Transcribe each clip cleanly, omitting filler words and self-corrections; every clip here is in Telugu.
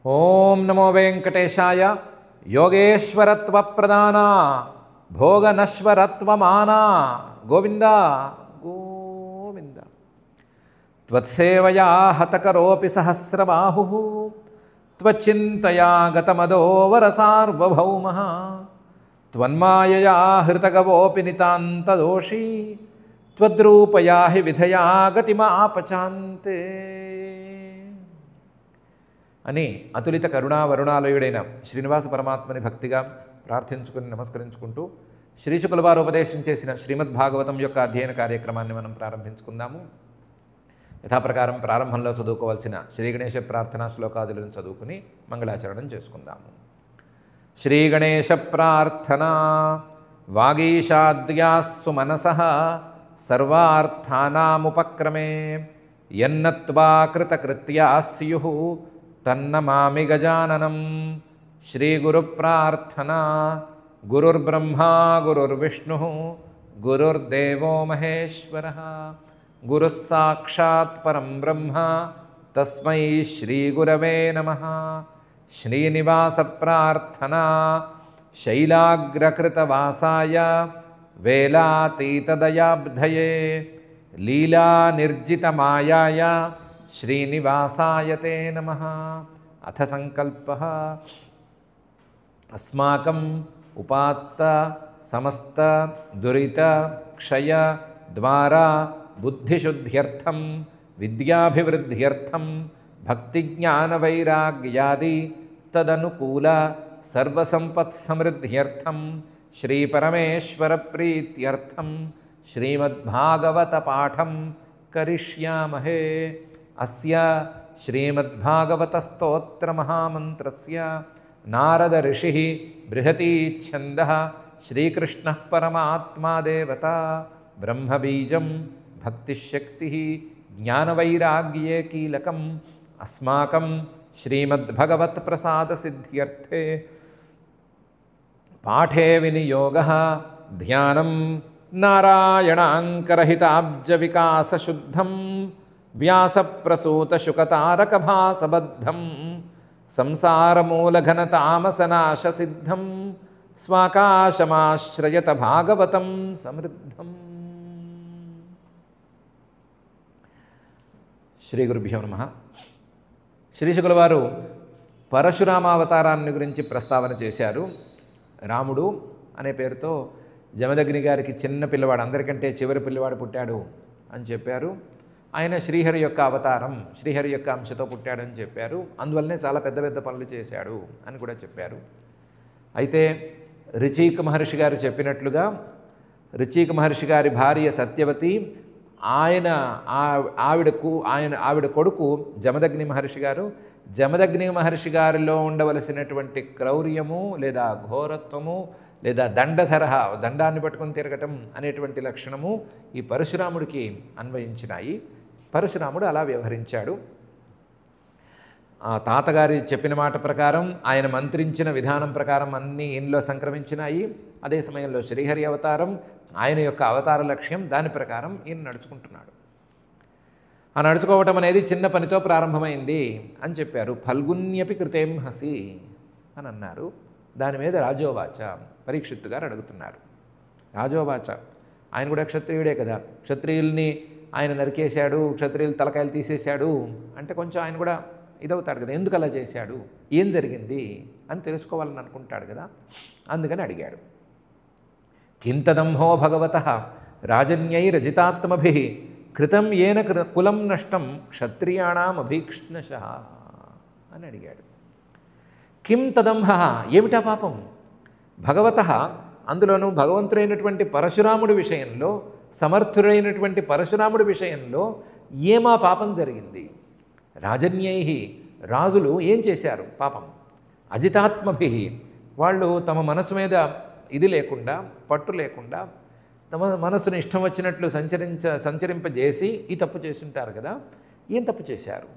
ఓం నమో వెంకటేశాయ. యోగేశ్వరత్వప్రదాన భోగనశ్వరత్వమాన గోవింద గోవింద. త్వత్సేవయా హతకరోపి సహస్రబాహుః త్వచ్చింతయా గతమదోవర సార్వభౌమః త్వన్మాయయా హృతగవోపి నితాంతదోషీ త్వద్రూపయా హి విధయా గతిమాపచాంతే అని అతులిత కరుణావరుణాలయుడైన శ్రీనివాస పరమాత్మని భక్తిగా ప్రార్థించుకుని నమస్కరించుకుంటూ శ్రీశుకుల వారు ఉపదేశం చేసిన శ్రీమద్భాగవతం యొక్క అధ్యయన కార్యక్రమాన్ని మనం ప్రారంభించుకుందాము. యథాప్రకారం ప్రారంభంలో చదువుకోవాల్సిన శ్రీగణేశ ప్రార్థనా శ్లోకాదులను చదువుకుని మంగళాచరణం చేసుకుందాము. శ్రీగణేశ ప్రార్థన. వాగీషాద్యాస్సు మనసః సర్వార్థానాముపక్రమే యన్నత్వా కృతకృత్యా స్యుః తన్నమామి గజాననం. శ్రీగురు ప్రార్థన. గురుర్బ్రహ్మా గురుర్విష్ణుః గురుర్దేవో మహేశ్వరః గురుః సాక్షాత్ పరం బ్రహ్మ తస్మై శ్రీగురవే నమః. శ్రీనివాస ప్రార్థన. శైలాగ్రకృతవాసాయ వేలాతీతదయాబ్ధయే లీలానిర్జితమాయాయ శ్రీనివాసాయ తే నమః. అథ సంకల్పః. అస్మాకం ఉపాత్త సమస్త దురిత క్షయ ద్వారా బుద్ధిశుద్ధ్యర్థం విద్యాభివృద్ధ్యర్థం భక్తిజ్ఞానవైరాగ్యాది తదనుకూల సర్వసంపత్సమృద్ధ్యర్థం శ్రీపరమేశ్వర ప్రీత్యర్థం శ్రీమద్భాగవత పాఠం కరిష్యామహే. అస్య శ్రీమద్భాగవత స్తోత్ర మహామంత్రస్య నారద ఋషిః బృహతీచ్ఛందః శ్రీకృష్ణః పరమాత్మా దేవత బ్రహ్మబీజం భక్తిశక్తిః జ్ఞానవైరాగ్యే కీలకం. అస్మాకం శ్రీమద్భగవత్ ప్రసాద సిద్ధ్యర్థే పాఠే వినియోగః ధ్యానం నారాయణాంకరహితాబ్జ వికాసశుద్ధం వ్యాసప్రసూతశుకతారకభాసబద్ధం సంసారమూలఘనతామసనాశసిద్ధం స్వాకాశమాశ్రయత భాగవతం సమృద్ధం. శ్రీ గురుభ్యో నమః. శ్రీశుకుల వారు పరశురామావతారాన్ని గురించి ప్రస్తావన చేశారు. రాముడు అనే పేరుతో జమదగ్ని గారికి చిన్న పిల్లవాడు, అందరికంటే చివరి పిల్లవాడు పుట్టాడు అని చెప్పారు. ఆయన శ్రీహరి యొక్క అవతారం, శ్రీహరి యొక్క అంశతో పుట్టాడని చెప్పారు. అందువల్లనే చాలా పెద్ద పెద్ద పనులు చేశాడు అని కూడా చెప్పారు. అయితే రుచీక మహర్షి గారు చెప్పినట్లుగా రుచీక మహర్షి గారి భార్య సత్యవతి, ఆవిడ కొడుకు జమదగ్ని మహర్షి గారు. జమదగ్ని మహర్షి గారిలో ఉండవలసినటువంటి క్రౌర్యము లేదా ఘోరత్వము లేదా దండధర, దండాన్ని పట్టుకొని తిరగటం అనేటువంటి లక్షణము ఈ పరశురాముడికి అన్వయించినాయి. పరశురాముడు అలా వ్యవహరించాడు. తాతగారి చెప్పిన మాట ప్రకారం, ఆయన మంత్రించిన విధానం ప్రకారం అన్నీ ఈయనలో సంక్రమించినాయి. అదే సమయంలో శ్రీహరి అవతారం, ఆయన యొక్క అవతార లక్ష్యం, దాని ప్రకారం ఈయన నడుచుకుంటున్నాడు. ఆ నడుచుకోవటం అనేది చిన్న పనితో ప్రారంభమైంది అని చెప్పారు. ఫల్గున్యపి కృతేం హసి అని అన్నారు. దాని మీద రాజోవాచ పరీక్షిత్తు గారు అడుగుతున్నారు. రాజోవాచ, ఆయన కూడా క్షత్రియుడే కదా, క్షత్రియుల్ని ఆయన నరికేశాడు, క్షత్రియులు తలకాయలు తీసేశాడు అంటే కొంచెం ఆయన కూడా ఇదవుతాడు కదా, ఎందుకు అలా చేశాడు, ఏం జరిగింది అని తెలుసుకోవాలని అనుకుంటాడు కదా, అందుకని అడిగాడు. కింతదంహో భగవతః రాజన్యైరజితాత్మభిః కృతం ఏన కులం నష్టం క్షత్రియాణం అభీక్ష్ణశః అని అడిగాడు. కిం తదంహ, ఏమిటా పాపం? భగవతః, అందులోనూ భగవంతుడైనటువంటి పరశురాముడి విషయంలో, సమర్థుడైనటువంటి పరశురాముడి విషయంలో ఏమా పాపం జరిగింది? రాజన్యై, రాజులు ఏం చేశారు పాపం? అజితాత్మభిః, వాళ్ళు తమ మనసు మీద ఇది లేకుండా, పట్టు లేకుండా, తమ మనసును ఇష్టం వచ్చినట్లు సంచరింపజేసి ఈ తప్పు చేస్తుంటారు కదా, ఏం తప్పు చేశారు?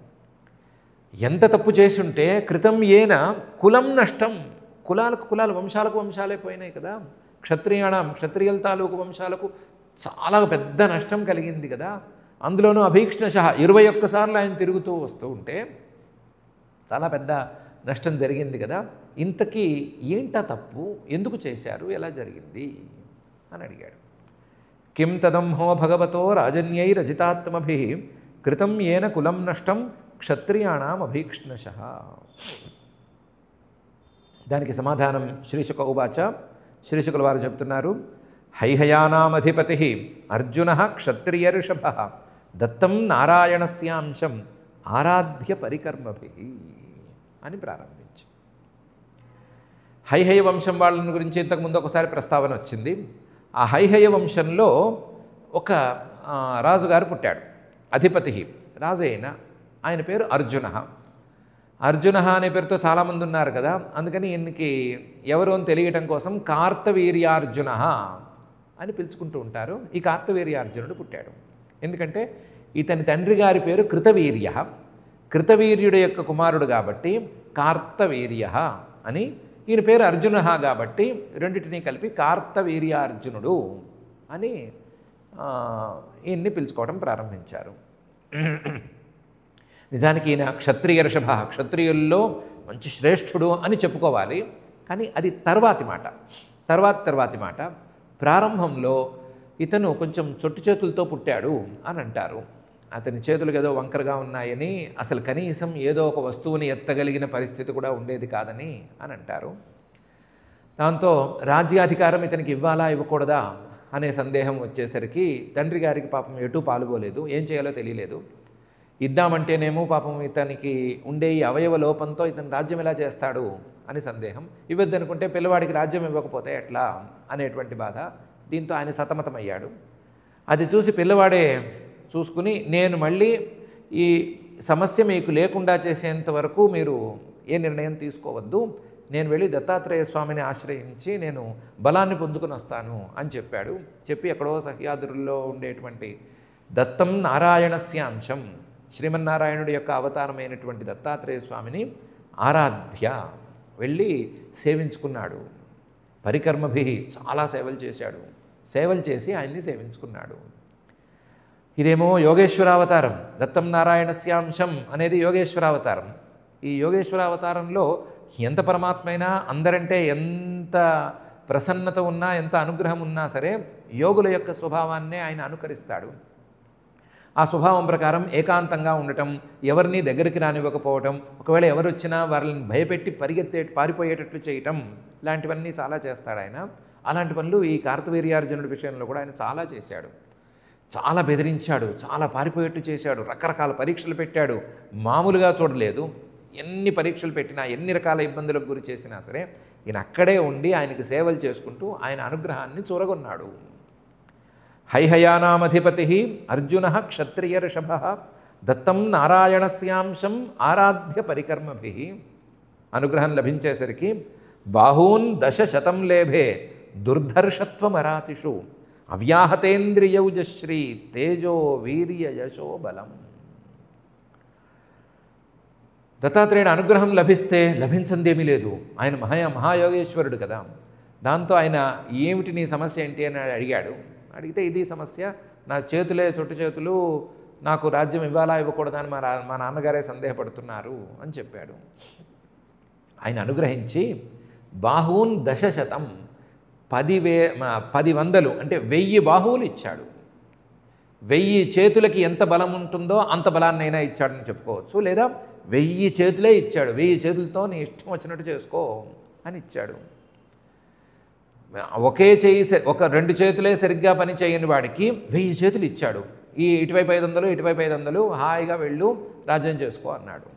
ఎంత తప్పు చేసుంటే కృతం ఏన కులం నష్టం, కులాలు వంశాలకు వంశాలే పోయినాయి కదా, క్షత్రియుల తాలూకు వంశాలకు చాలా పెద్ద నష్టం కలిగింది కదా. అందులోనూ అభీక్ష్ణశః 21 సార్లు ఆయన తిరుగుతూ వస్తూ ఉంటే చాలా పెద్ద నష్టం జరిగింది కదా, ఇంతకీ ఏంటా తప్పు, ఎందుకు చేశారు, ఎలా జరిగింది అని అడిగాడు. కిం తదంహో భగవతో రాజన్యైరజితాత్మభి కృతం ఏన కులం నష్టం క్షత్రియాణం అభీక్ష్ణశః. దానికి సమాధానం శ్రీశుక ఉవాచ. శ్రీశుకుల వారు చెప్తున్నారు, హైహయానామధిపతి అర్జున క్షత్రియర్షభ దత్తం నారాయణస్యాంశం ఆరాధ్య పరికర్మభి అని ప్రారంభించి. హైహయ వంశం వాళ్ళని గురించి ఇంతకుముందు ఒకసారి ప్రస్తావన వచ్చింది. ఆ హైహయ వంశంలో ఒక రాజుగారు పుట్టాడు. అధిపతి రాజు అయిన ఆయన పేరు అర్జున. అర్జున అనే పేరుతో చాలామంది ఉన్నారు కదా, అందుకని ఈయనకి ఎవరు అని తెలియటం కోసం కార్తవీర్యార్జున అని పిలుచుకుంటూ ఉంటారు. ఈ కార్తవీర్యార్జునుడు పుట్టాడు. ఎందుకంటే ఇతని తండ్రి గారి పేరు కృతవీర్య, కృతవీర్యుడి యొక్క కుమారుడు కాబట్టి కార్తవీర్య అని, ఈయన పేరు అర్జున కాబట్టి రెండింటినీ కలిపి కార్తవీర్యార్జునుడు అని ఈయన్ని పిలుచుకోవడం ప్రారంభించారు. నిజానికి ఈయన క్షత్రియర్షభ, క్షత్రియుల్లో మంచి శ్రేష్ఠుడు అని చెప్పుకోవాలి. కానీ అది తర్వాతి మాట. ప్రారంభంలో ఇతను కొంచెం చొట్టు చేతులతో పుట్టాడు అని అంటారు. అతని చేతులు ఏదో వంకరగా ఉన్నాయని, అసలు కనీసం ఏదో ఒక వస్తువుని ఎత్తగలిగిన పరిస్థితి కూడా ఉండేది కాదని అని అంటారు. దాంతో రాజ్యాధికారం ఇతనికి ఇవ్వాలా ఇవ్వకూడదా అనే సందేహం వచ్చేసరికి తండ్రి గారికి పాపం ఎటూ పాలుపోలేదు, ఏం చేయాలో తెలియలేదు. ఇద్దామంటేనేమో పాపం ఇతనికి ఉండే ఈ అవయవ లోపంతో ఇతను రాజ్యం ఎలా చేస్తాడు అని సందేహం, ఇవ్వద్దనుకుంటే పిల్లవాడికి రాజ్యం ఇవ్వకపోతే ఎట్లా అనేటువంటి బాధ. దీంతో ఆయన సతమతమయ్యాడు. అది చూసి పిల్లవాడే చూసుకుని, నేను మళ్ళీ ఈ సమస్య మీకు లేకుండా చేసేంత వరకు మీరు ఏ నిర్ణయం తీసుకోవద్దు, నేను వెళ్ళి దత్తాత్రేయ స్వామిని ఆశ్రయించి నేను బలాన్ని పొందుకుని వస్తాను అని చెప్పాడు. చెప్పి ఎక్కడో సహ్యాద్రుల్లో ఉండేటువంటి దత్తం నారాయణస్యాంశం, శ్రీమన్నారాయణుడి యొక్క అవతారమైనటువంటి దత్తాత్రేయ స్వామిని ఆరాధ్య వెళ్ళి సేవించుకున్నాడు. పరికర్మభి చాలా సేవలు చేశాడు. సేవలు చేసి ఆయన్ని సేవించుకున్నాడు. ఇదేమో యోగేశ్వరావతారం. దత్తం నారాయణస్యాంశం అనేది యోగేశ్వరావతారం. ఈ యోగేశ్వరావతారంలో ఎంత పరమాత్మైనా, అందరంటే ఎంత ప్రసన్నత ఉన్నా, ఎంత అనుగ్రహం ఉన్నా సరే యోగుల యొక్క స్వభావాన్నే ఆయన అనుకరిస్తాడు. ఆ స్వభావం ప్రకారం ఏకాంతంగా ఉండటం, ఎవరిని దగ్గరికి రానివ్వకపోవటం, ఒకవేళ ఎవరు వచ్చినా వాళ్ళని భయపెట్టి పారిపోయేటట్లు చేయటం, ఇలాంటివన్నీ చాలా చేస్తాడు ఆయన. అలాంటి పనులు ఈ కార్తవీర్యార్జునుడి విషయంలో కూడా ఆయన చాలా చేశాడు. చాలా బెదిరించాడు, చాలా పారిపోయేట్టు చేశాడు, రకరకాల పరీక్షలు పెట్టాడు. మామూలుగా చూడలేదు. ఎన్ని పరీక్షలు పెట్టినా, ఎన్ని రకాల ఇబ్బందులకు గురి చేసినా సరే ఈయన అక్కడే ఉండి ఆయనకి సేవలు చేసుకుంటూ ఆయన అనుగ్రహాన్ని చూరగొన్నాడు. హైహయానామధిపతి అర్జున క్షత్రియర్షభ దత్తం నారాయణస్యాంశం ఆరాధ్య పరికర్మభి. అనుగ్రహం లభించేసరికి బాహూన్ 10,000 లేభే దుర్ధర్షత్వమరాతిషు అవ్యాహతేంద్రియౌజశ్రీ తేజో వీర్య యశో బలం. దత్తాత్రేయుడు అనుగ్రహం లభిస్తే లభించందేమీ లేదు. ఆయన మహాయోగేశ్వరుడు కదా. దాంతో ఆయన ఏమిటి నీ సమస్య ఏంటి అని అడిగాడు. అడిగితే ఇది సమస్య, నా చేతులే చొట్టు చేతులు, నాకు రాజ్యం ఇవ్వాలా ఇవ్వకూడదా అని మా నాన్నగారే సందేహపడుతున్నారు అని చెప్పాడు. ఆయన అనుగ్రహించి బాహూన్ 10,000 10,100 అంటే 1000 బాహువులు ఇచ్చాడు. 1000 చేతులకి ఎంత బలం ఉంటుందో అంత బలాన్నైనా ఇచ్చాడని చెప్పుకోవచ్చు. లేదా 1000 చేతులే ఇచ్చాడు. 1000 చేతులతో నీ ఇష్టం వచ్చినట్టు చేసుకో అని ఇచ్చాడు. ఒకే చేయి, ఒక 2 చేతులే సరిగ్గా పని చేయని వాడికి 1000 చేతులు ఇచ్చాడు. ఈ ఇటువైపు 500, ఇటువైపు 500, హాయిగా వెళ్ళు రాజ్యం చేసుకో అన్నాడు.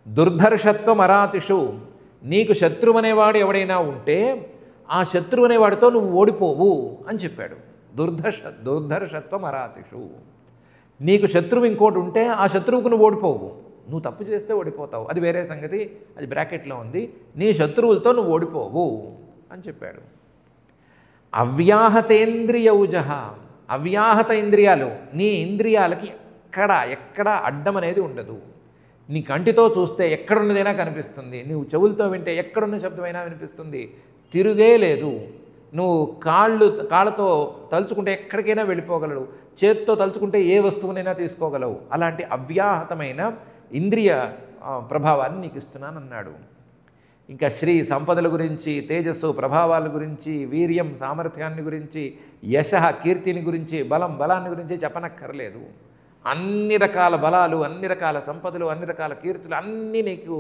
దుర్ధర్షత్వం అరాతిషు, నీకు శత్రువు అనేవాడు ఎవడైనా ఉంటే ఆ శత్రువు అనేవాడితో నువ్వు ఓడిపోవు అని చెప్పాడు. దుర్ధర్షత్వం అరాతిషు, నీకు శత్రువు ఇంకోటి ఉంటే ఆ శత్రువుకు నువ్వు ఓడిపోవు. నువ్వు తప్పు చేస్తే ఓడిపోతావు, అది వేరే సంగతి, అది బ్రాకెట్లో ఉంది. నీ శత్రువులతో నువ్వు ఓడిపోవు అని చెప్పాడు. అవ్యాహతేంద్రియౌజ, అవ్యాహత ఇంద్రియాలు, నీ ఇంద్రియాలకి ఎక్కడ అడ్డం అనేది ఉండదు. నీ కంటితో చూస్తే ఎక్కడున్నదైనా కనిపిస్తుంది, నువ్వు చెవులతో వింటే ఎక్కడున్న శబ్దమైనా వినిపిస్తుంది, తిరుగే లేదు. నువ్వు కాళ్ళతో తలుచుకుంటే ఎక్కడికైనా వెళ్ళిపోగలవు, చేత్తో తలుచుకుంటే ఏ వస్తువునైనా తీసుకోగలవు. అలాంటి అవ్యాహతమైన ఇంద్రియ ప్రభావాన్ని నీకు ఇస్తున్నానన్నాడు. ఇంకా శ్రీ సంపదల గురించి, తేజస్సు ప్రభావాల గురించి, వీర్యం సామర్థ్యాన్ని గురించి, యశ కీర్తిని గురించి, బలాన్ని గురించి చెప్పనక్కర్లేదు. అన్ని రకాల బలాలు, అన్ని రకాల సంపదలు, అన్ని రకాల కీర్తులు అన్నీ నీకు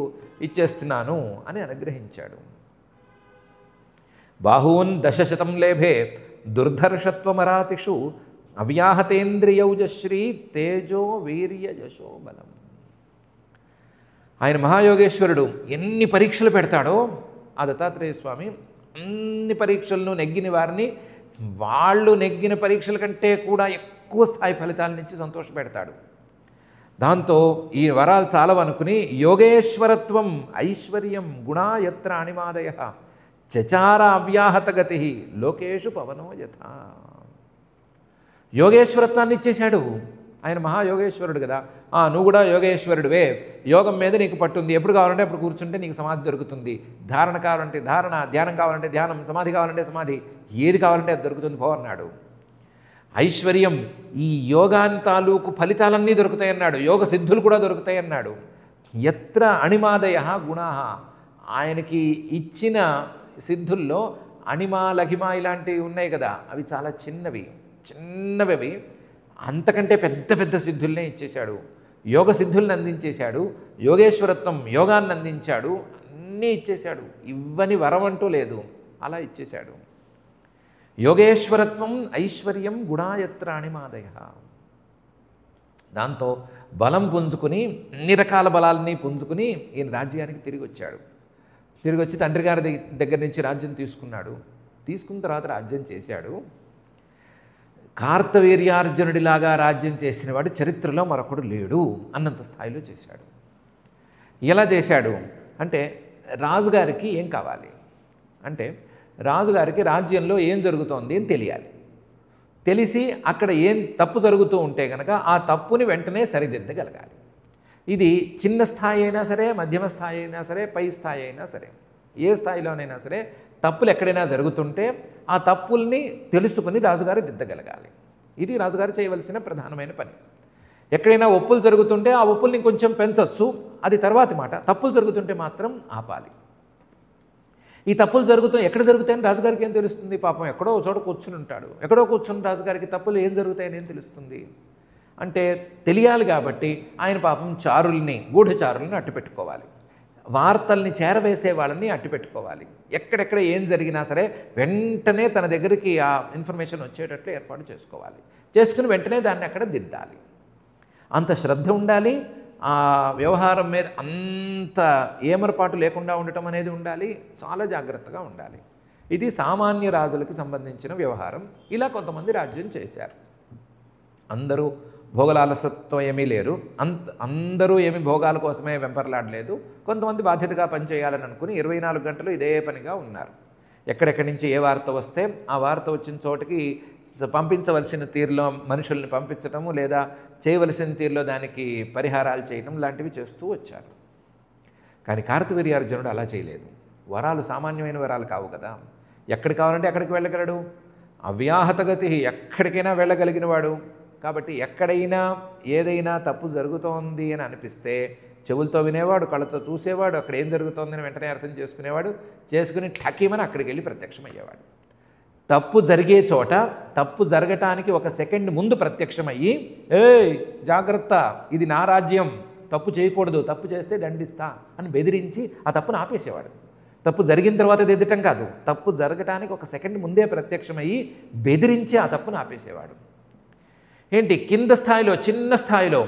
ఇచ్చేస్తున్నాను అని అనుగ్రహించాడు. బాహూన్ 10 లేభే దుర్ధర్షత్వమరాతిషు అవ్యాహతేంద్రియౌజశ్రీ తేజో వీర్య యశో బలం. ఆయన మహాయోగేశ్వరుడు ఎన్ని పరీక్షలు పెడతాడో ఆ దత్తాత్రేయ స్వామి అన్ని పరీక్షలను నెగ్గిన వారిని వాళ్ళు నెగ్గిన పరీక్షల కంటే కూడా ఎక్కువ స్థాయి ఫలితాలనిచ్చి సంతోషపెడతాడు. దాంతో ఈ వరాలు చాలవనుకుని యోగేశ్వరత్వం ఐశ్వర్యం గుణాయత్ర అణిమాదయ చచార అవ్యాహతగతి లోకేషు పవనో యథా. యోగేశ్వరత్వాన్ని ఇచ్చేశాడు. ఆయన మహాయోగేశ్వరుడు కదా. నువ్వు కూడా యోగేశ్వరుడివే, యోగం మీద నీకు పట్టుంది, ఎప్పుడు కావాలంటే అప్పుడు కూర్చుంటే నీకు సమాధి దొరుకుతుంది, ధారణ కావాలంటే ధారణ, ధ్యానం కావాలంటే ధ్యానం, సమాధి కావాలంటే సమాధి, ఏది కావాలంటే అది దొరుకుతుంది పో అన్నాడు. ఐశ్వర్యం, ఈ యోగాన్ తాలూకు ఫలితాలన్నీ దొరుకుతాయన్నాడు, యోగ సిద్ధులు కూడా దొరుకుతాయన్నాడు. ఎత్ర అణిమాదయ గుణా, ఆయనకి ఇచ్చిన సిద్ధుల్లో అణిమా లఘిమా ఇలాంటివి ఉన్నాయి కదా, అవి చాలా చిన్నవి. అంతకంటే పెద్ద సిద్ధుల్నే ఇచ్చేశాడు. యోగ సిద్ధుల్ని అందించేశాడు, యోగేశ్వరత్వం యోగాన్ని అందించాడు, అన్నీ ఇచ్చేశాడు. ఇవ్వని వరం అంటూ లేదు, అలా ఇచ్చేశాడు. యోగేశ్వరత్వం ఐశ్వర్యం గుణాయత్ర అణిమాదయ. దాంతో బలం పుంజుకుని అన్ని రకాల బలాలని పుంజుకుని ఈయన రాజ్యానికి తిరిగి వచ్చాడు. తిరిగి వచ్చి తండ్రి గారి దగ్గర నుంచి రాజ్యం తీసుకున్నాడు. తీసుకున్న తర్వాత రాజ్యం చేశాడు. కార్తవీర్యార్జునుడిలాగా రాజ్యం చేసినవాడు చరిత్రలో మరొకడు లేడు అన్నంత స్థాయిలో చేశాడు. ఎలా చేశాడు అంటే, రాజుగారికి ఏం కావాలి అంటే, రాజుగారికి రాజ్యంలో ఏం జరుగుతోంది అని తెలియాలి. తెలిసి అక్కడ ఏం తప్పు జరుగుతూ ఉంటే కనుక ఆ తప్పుని వెంటనే సరిదిద్దగలగాలి. ఇది చిన్న స్థాయి అయినా సరే, మధ్యమ స్థాయి అయినా సరే, పై స్థాయి అయినా సరే, ఏ స్థాయిలోనైనా సరే తప్పులు ఎక్కడైనా జరుగుతుంటే ఆ తప్పుల్ని తెలుసుకుని రాజుగారు దిద్దగలగాలి. ఇది రాజుగారు చేయవలసిన ప్రధానమైన పని. ఎక్కడైనా ఒప్పులు జరుగుతుంటే ఆ ఒప్పుల్ని కొంచెం పెంచవచ్చు, అది తర్వాతి మాట. తప్పులు జరుగుతుంటే మాత్రం ఆపాలి. ఈ తప్పులు ఎక్కడ జరుగుతాయని రాజుగారికి ఏం తెలుస్తుంది? పాపం ఎక్కడో చోట కూర్చుని ఉంటాడు. ఎక్కడో కూర్చుని రాజుగారికి తప్పులు ఏం జరుగుతాయని ఏం తెలుస్తుంది అంటే, తెలియాలి కాబట్టి ఆయన పాపం గూఢచారుల్ని అట్టుపెట్టుకోవాలి, వార్తల్ని చేరవేసే వాళ్ళని అట్టుపెట్టుకోవాలి. ఎక్కడెక్కడ ఏం జరిగినా సరే వెంటనే తన దగ్గరికి ఆ ఇన్ఫర్మేషన్ వచ్చేటట్లు ఏర్పాటు చేసుకోవాలి. చేసుకుని వెంటనే దాన్ని అక్కడ దిద్దాలి. అంత శ్రద్ధ ఉండాలి. ఆ వ్యవహారం మీద అంత ఏమరపాటు లేకుండా ఉండటం అనేది ఉండాలి. చాలా జాగ్రత్తగా ఉండాలి. ఇది సామాన్య రాజులకు సంబంధించిన వ్యవహారం. ఇలా కొంతమంది రాజ్యం చేశారు. అందరూ భోగలాలసత్వం ఏమీ లేరు, అందరూ ఏమి భోగాల కోసమే వెంపర్లాడలేదు. కొంతమంది బాధ్యతగా పనిచేయాలని అనుకుని 24 గంటలు ఇదే పనిగా ఉన్నారు. ఎక్కడెక్కడి నుంచి ఏ వార్త వస్తే ఆ వార్త వచ్చిన చోటికి పంపించవలసిన తీరులో మనుషుల్ని పంపించటము, లేదా చేయవలసిన తీరులో దానికి పరిహారాలు చేయడం లాంటివి చేస్తూ వచ్చారు. కానీ కార్తవీర్యార్జునుడు అలా చేయలేదు. వరాలు సామాన్యమైన వరాలు కావు కదా. ఎక్కడికి కావాలంటే అక్కడికి వెళ్ళగలడు. అవ్యాహతగతి, ఎక్కడికైనా వెళ్ళగలిగినవాడు. కాబట్టి ఎక్కడైనా ఏదైనా తప్పు జరుగుతోంది అని అనిపిస్తే చెవులతో వినేవాడు, కళ్ళతో చూసేవాడు, అక్కడ ఏం జరుగుతోందని వెంటనే అర్థం చేసుకుని ఠకీమని అక్కడికి వెళ్ళి ప్రత్యక్షమయ్యేవాడు. తప్పు జరిగే చోట తప్పు జరగటానికి 1 సెకండ్ ముందు ప్రత్యక్షమయ్యి, జాగ్రత్త, ఇది నా రాజ్యం, తప్పు చేయకూడదు, తప్పు చేస్తే దండిస్తా అని బెదిరించి ఆ తప్పును ఆపేసేవాడు. తప్పు జరిగిన తర్వాత దిద్దటం కాదు, తప్పు జరగటానికి 1 సెకండ్ ముందే ప్రత్యక్షమయ్యి బెదిరించి ఆ తప్పును ఆపేసేవాడు. ఏంటి, కింద స్థాయిలో, చిన్న స్థాయిలో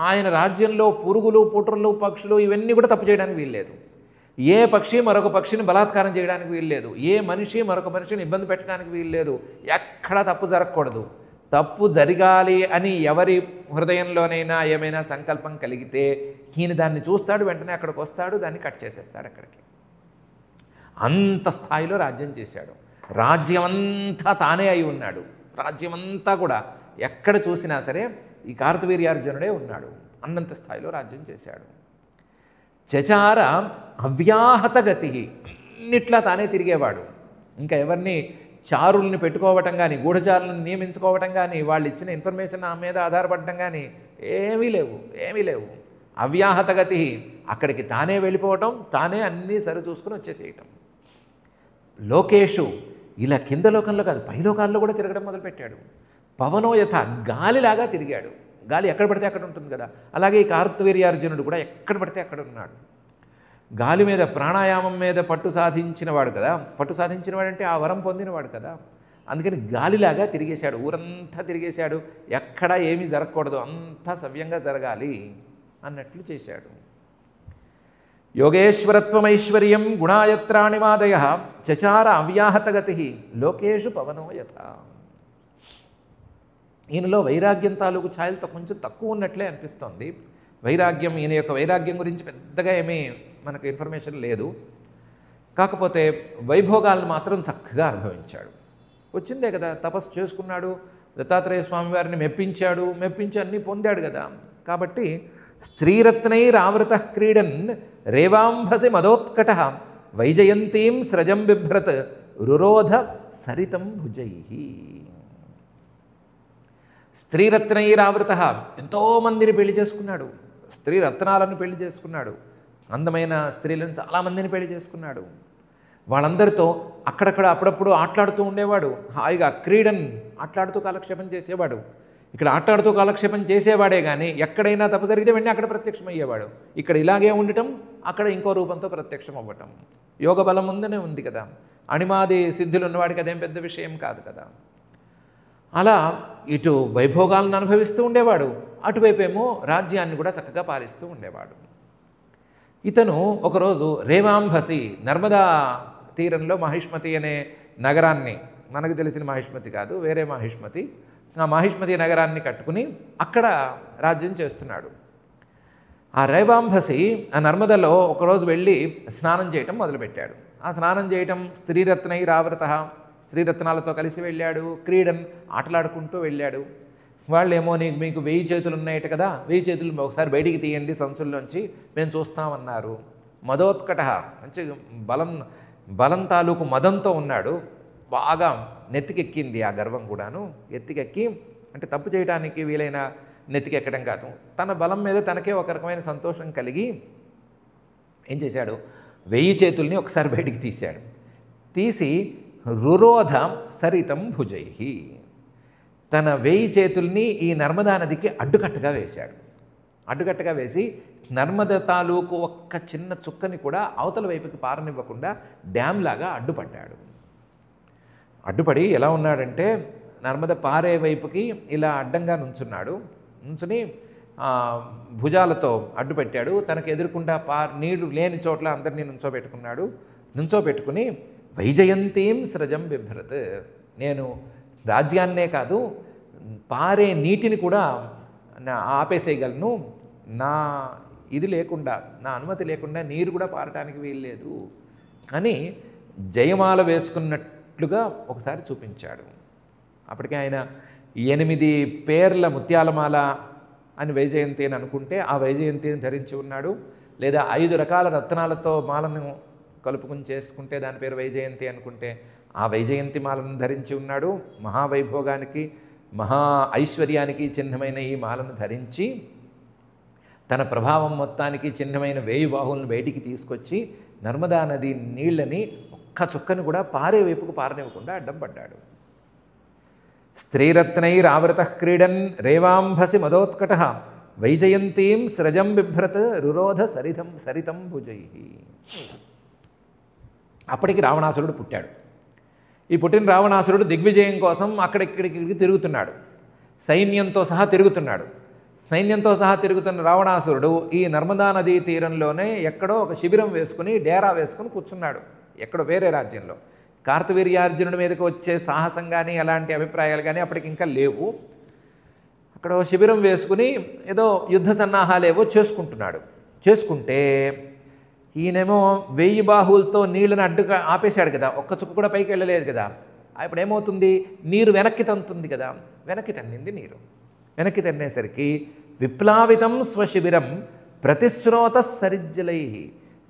ఆయన రాజ్యంలో పురుగులు, పుట్రలు, పక్షులు ఇవన్నీ కూడా తప్పు చేయడానికి వీల్లేదు. ఏ పక్షి మరొక పక్షిని బలాత్కారం చేయడానికి వీల్లేదు. ఏ మనిషి మరొక మనిషిని ఇబ్బంది పెట్టడానికి వీల్లేదు. ఎక్కడా తప్పు జరగకూడదు. తప్పు జరగాలి అని ఎవరి హృదయంలోనైనా ఏమైనా సంకల్పం కలిగితే ఈయన దాన్ని చూస్తాడు, వెంటనే అక్కడికి వస్తాడు, దాన్ని కట్ చేసేస్తాడు అక్కడికి. అంత స్థాయిలో రాజ్యం చేశాడు. రాజ్యమంతా తానే అయి ఉన్నాడు. రాజ్యమంతా కూడా ఎక్కడ చూసినా సరే ఈ కార్తవీర్యార్జునుడే ఉన్నాడు. అన్నంత స్థాయిలో రాజ్యం చేశాడు. చచార అవ్యాహత గతి, అన్నిట్లా తానే తిరిగేవాడు. ఇంకా ఎవరిని చారుల్ని పెట్టుకోవటం కానీ, గూఢచారులను నియమించుకోవటం కానీ, వాళ్ళు ఇచ్చిన ఇన్ఫర్మేషన్ నా మీద ఆధారపడటం కానీ ఏమీ లేవు. అవ్యాహతగతి, అక్కడికి తానే వెళ్ళిపోవటం, తానే అన్నీ సరిచూసుకుని వచ్చేసేయటం. లోకేషు, ఇలా కింద లోకంలో కాదు పై లోకాల్లో కూడా తిరగడం మొదలుపెట్టాడు. పవనో యథ, గాలిలాగా తిరిగాడు. గాలి ఎక్కడ పడితే అక్కడ ఉంటుంది కదా, అలాగే ఈ కార్తవీర్యార్జునుడు కూడా ఎక్కడ పడితే అక్కడ ఉన్నాడు. గాలి మీద ప్రాణాయామం మీద పట్టు సాధించినవాడు కదా, పట్టు సాధించినవాడంటే ఆ వరం పొందినవాడు కదా, అందుకని గాలిలాగా తిరిగేశాడు, ఊరంతా తిరిగేశాడు. ఎక్కడ ఏమీ జరగకూడదు, అంతా సవ్యంగా జరగాలి అన్నట్లు చేశాడు. యోగేశ్వరత్వమైశ్వర్యం గుణాయత్రాణిమాదయ చచార అవ్యాహతగతి లోకేషు పవనో యథ. ఈయనలో వైరాగ్యం తాలూకు ఛాయలతో కొంచెం తక్కువ ఉన్నట్లే అనిపిస్తోంది. వైరాగ్యం, ఈయన యొక్క వైరాగ్యం గురించి పెద్దగా ఏమీ మనకు ఇన్ఫర్మేషన్ లేదు. కాకపోతే వైభోగాలను మాత్రం చక్కగా అనుభవించాడు. వచ్చిందే కదా, తపస్సు చేసుకున్నాడు, దత్తాత్రేయ స్వామి వారిని మెప్పించి అన్నీ పొందాడు కదా. కాబట్టి స్త్రీరత్నైరావృత క్రీడన్ రేవాంభసి మదోత్కట వైజయంతీం స్రజం బిభ్రత్ రురోధ సరితం భుజై. స్త్రీరత్నైరావృత, ఎంతోమందిని పెళ్లి చేసుకున్నాడు, స్త్రీ రత్నాలను పెళ్లి చేసుకున్నాడు, అందమైన స్త్రీలను చాలామందిని పెళ్లి చేసుకున్నాడు. వాళ్ళందరితో అక్కడక్కడ అప్పుడప్పుడు ఆటలాడుతూ ఉండేవాడు. హాయిగా క్రీడన్, ఆటలాడుతూ కాలక్షేపం చేసేవాడు. ఇక్కడ ఆటలాడుతూ కాలక్షేపం చేసేవాడే కానీ ఎక్కడైనా తప్పు జరిగితే వెంటనే అక్కడ ప్రత్యక్షమయ్యేవాడు. ఇక్కడ ఇలాగే ఉండటం, అక్కడ ఇంకో రూపంతో ప్రత్యక్షం అవ్వటం. యోగ బలం ఉందనే ఉంది కదా, అణిమాది సిద్ధులు ఉన్నవాడికి అదేం పెద్ద విషయం కాదు కదా. అలా ఇటు వైభోగాలను అనుభవిస్తూ ఉండేవాడు, అటువైపేమో రాజ్యాన్ని కూడా చక్కగా పాలిస్తూ ఉండేవాడు. ఇతను ఒకరోజు రేవాంభసి, నర్మదా తీరంలో మహిష్మతి అనే నగరాన్ని, మనకు తెలిసిన మహిష్మతి కాదు వేరే మహిష్మతి, ఆ మహిష్మతి నగరాన్ని కట్టుకుని అక్కడ రాజ్యం చేస్తున్నాడు. ఆ రేవాంభసి ఆ నర్మదలో ఒకరోజు వెళ్ళి స్నానం చేయటం మొదలుపెట్టాడు. ఆ స్నానం చేయటం స్త్రీరత్నైరావృత, స్త్రీరత్నాలతో కలిసి వెళ్ళాడు. క్రీడన్, ఆటలాడుకుంటూ వెళ్ళాడు. వాళ్ళేమో మీకు 1000 చేతులు ఉన్నాయట కదా, 1000 చేతులు ఒకసారి బయటికి తీయండి సంచుల్లోంచి, మేము చూస్తామన్నారు. మదోత్కట, మంచి బలం తాలూకు మదంతో ఉన్నాడు. బాగా నెత్తికెక్కింది ఆ గర్వం కూడాను. ఎత్తికెక్కి అంటే తప్పు చేయడానికి వీలైన నెత్తికెక్కడం కాదు, తన బలం మీద తనకే ఒక రకమైన సంతోషం కలిగి ఏం చేశాడు, 1000 చేతుల్ని ఒకసారి బయటికి తీశాడు. తీసి రురోధ సరితం భుజై, తన 1000 చేతుల్ని ఈ నర్మదా నదికి అడ్డుకట్టగా వేశాడు. అడ్డుకట్టగా వేసి నర్మద తాలూకు ఒక్క చిన్న చుక్కని కూడా అవతల వైపుకి పారనివ్వకుండా డ్యామ్ లాగా అడ్డుపడ్డాడు. అడ్డుపడి ఎలా ఉన్నాడంటే నర్మద పారే వైపుకి ఇలా అడ్డంగా నుంచుని భుజాలతో అడ్డుపెట్టాడు. తనకు ఎదురుకుండా నీళ్లు లేని చోట్ల అందరినీ నుంచోబెట్టుకుని వైజయంతీం స్రజం బిభ్రత్, నేను రాజ్యాన్నే కాదు పారే నీటిని కూడా ఆపేసేయగలను, నా ఇది లేకుండా, నా అనుమతి లేకుండా నీరు కూడా పారటానికి వీల్లేదు అని జయమాల వేసుకున్నట్లుగా ఒకసారి చూపించాడు. అప్పటికే ఆయన 8 పేర్ల ముత్యాలమాల అని వైజయంతి అని అనుకుంటే ఆ వైజయంతిని ధరించి ఉన్నాడు. లేదా 5 రకాల రత్నాలతో మాలను కలుపుకుని చేసుకుంటే దాని పేరు వైజయంతి అనుకుంటే ఆ వైజయంతి మాలను ధరించి ఉన్నాడు. మహావైభోగానికి, మహా ఐశ్వర్యానికి చిహ్నమైన ఈ మాలను ధరించి తన ప్రభావం మొత్తానికి చిహ్నమైన 1000 బాహువులను బయటికి తీసుకొచ్చి నర్మదా నది నీళ్లని ఒక్క చుక్కను కూడా పారే వైపుకు పారనివ్వకుండా అడ్డం పడ్డాడు. స్త్రీరత్నైరావృత క్రీడన్ రేవాంభసి మదోత్కట వైజయంతీం స్రజం బిభ్రత్ రురోధ సరితం భుజై. అప్పటికి రావణాసురుడు పుట్టాడు. ఈ పుట్టిన రావణాసురుడు దిగ్విజయం కోసం అక్కడిక్కడికి తిరుగుతున్నాడు, సైన్యంతో సహా తిరుగుతున్న రావణాసురుడు ఈ నర్మదా నదీ తీరంలోనే ఎక్కడో ఒక శిబిరం వేసుకుని డేరా వేసుకుని కూర్చున్నాడు, ఎక్కడో వేరే రాజ్యంలో. కార్తవీర్యార్జునుడి మీదకి వచ్చే సాహసం కానీ అలాంటి అభిప్రాయాలు కానీ అప్పటికి ఇంకా లేవు. అక్కడ శిబిరం వేసుకుని ఏదో యుద్ధ సన్నాహాలేవో చేసుకుంటే ఈయనేమో 1000 బాహువులతో నీళ్ళని అడ్డుగా ఆపేశాడు కదా, ఒక్క చుక్క కూడా పైకి వెళ్ళలేదు కదా. ఇప్పుడు ఏమవుతుంది, నీరు వెనక్కి తంతుంది కదా, వెనక్కి తన్నింది నీరు. వెనక్కి తన్నేసరికి విప్లావితం స్వశిబిరం ప్రతిశ్రోత సరిజ్జలై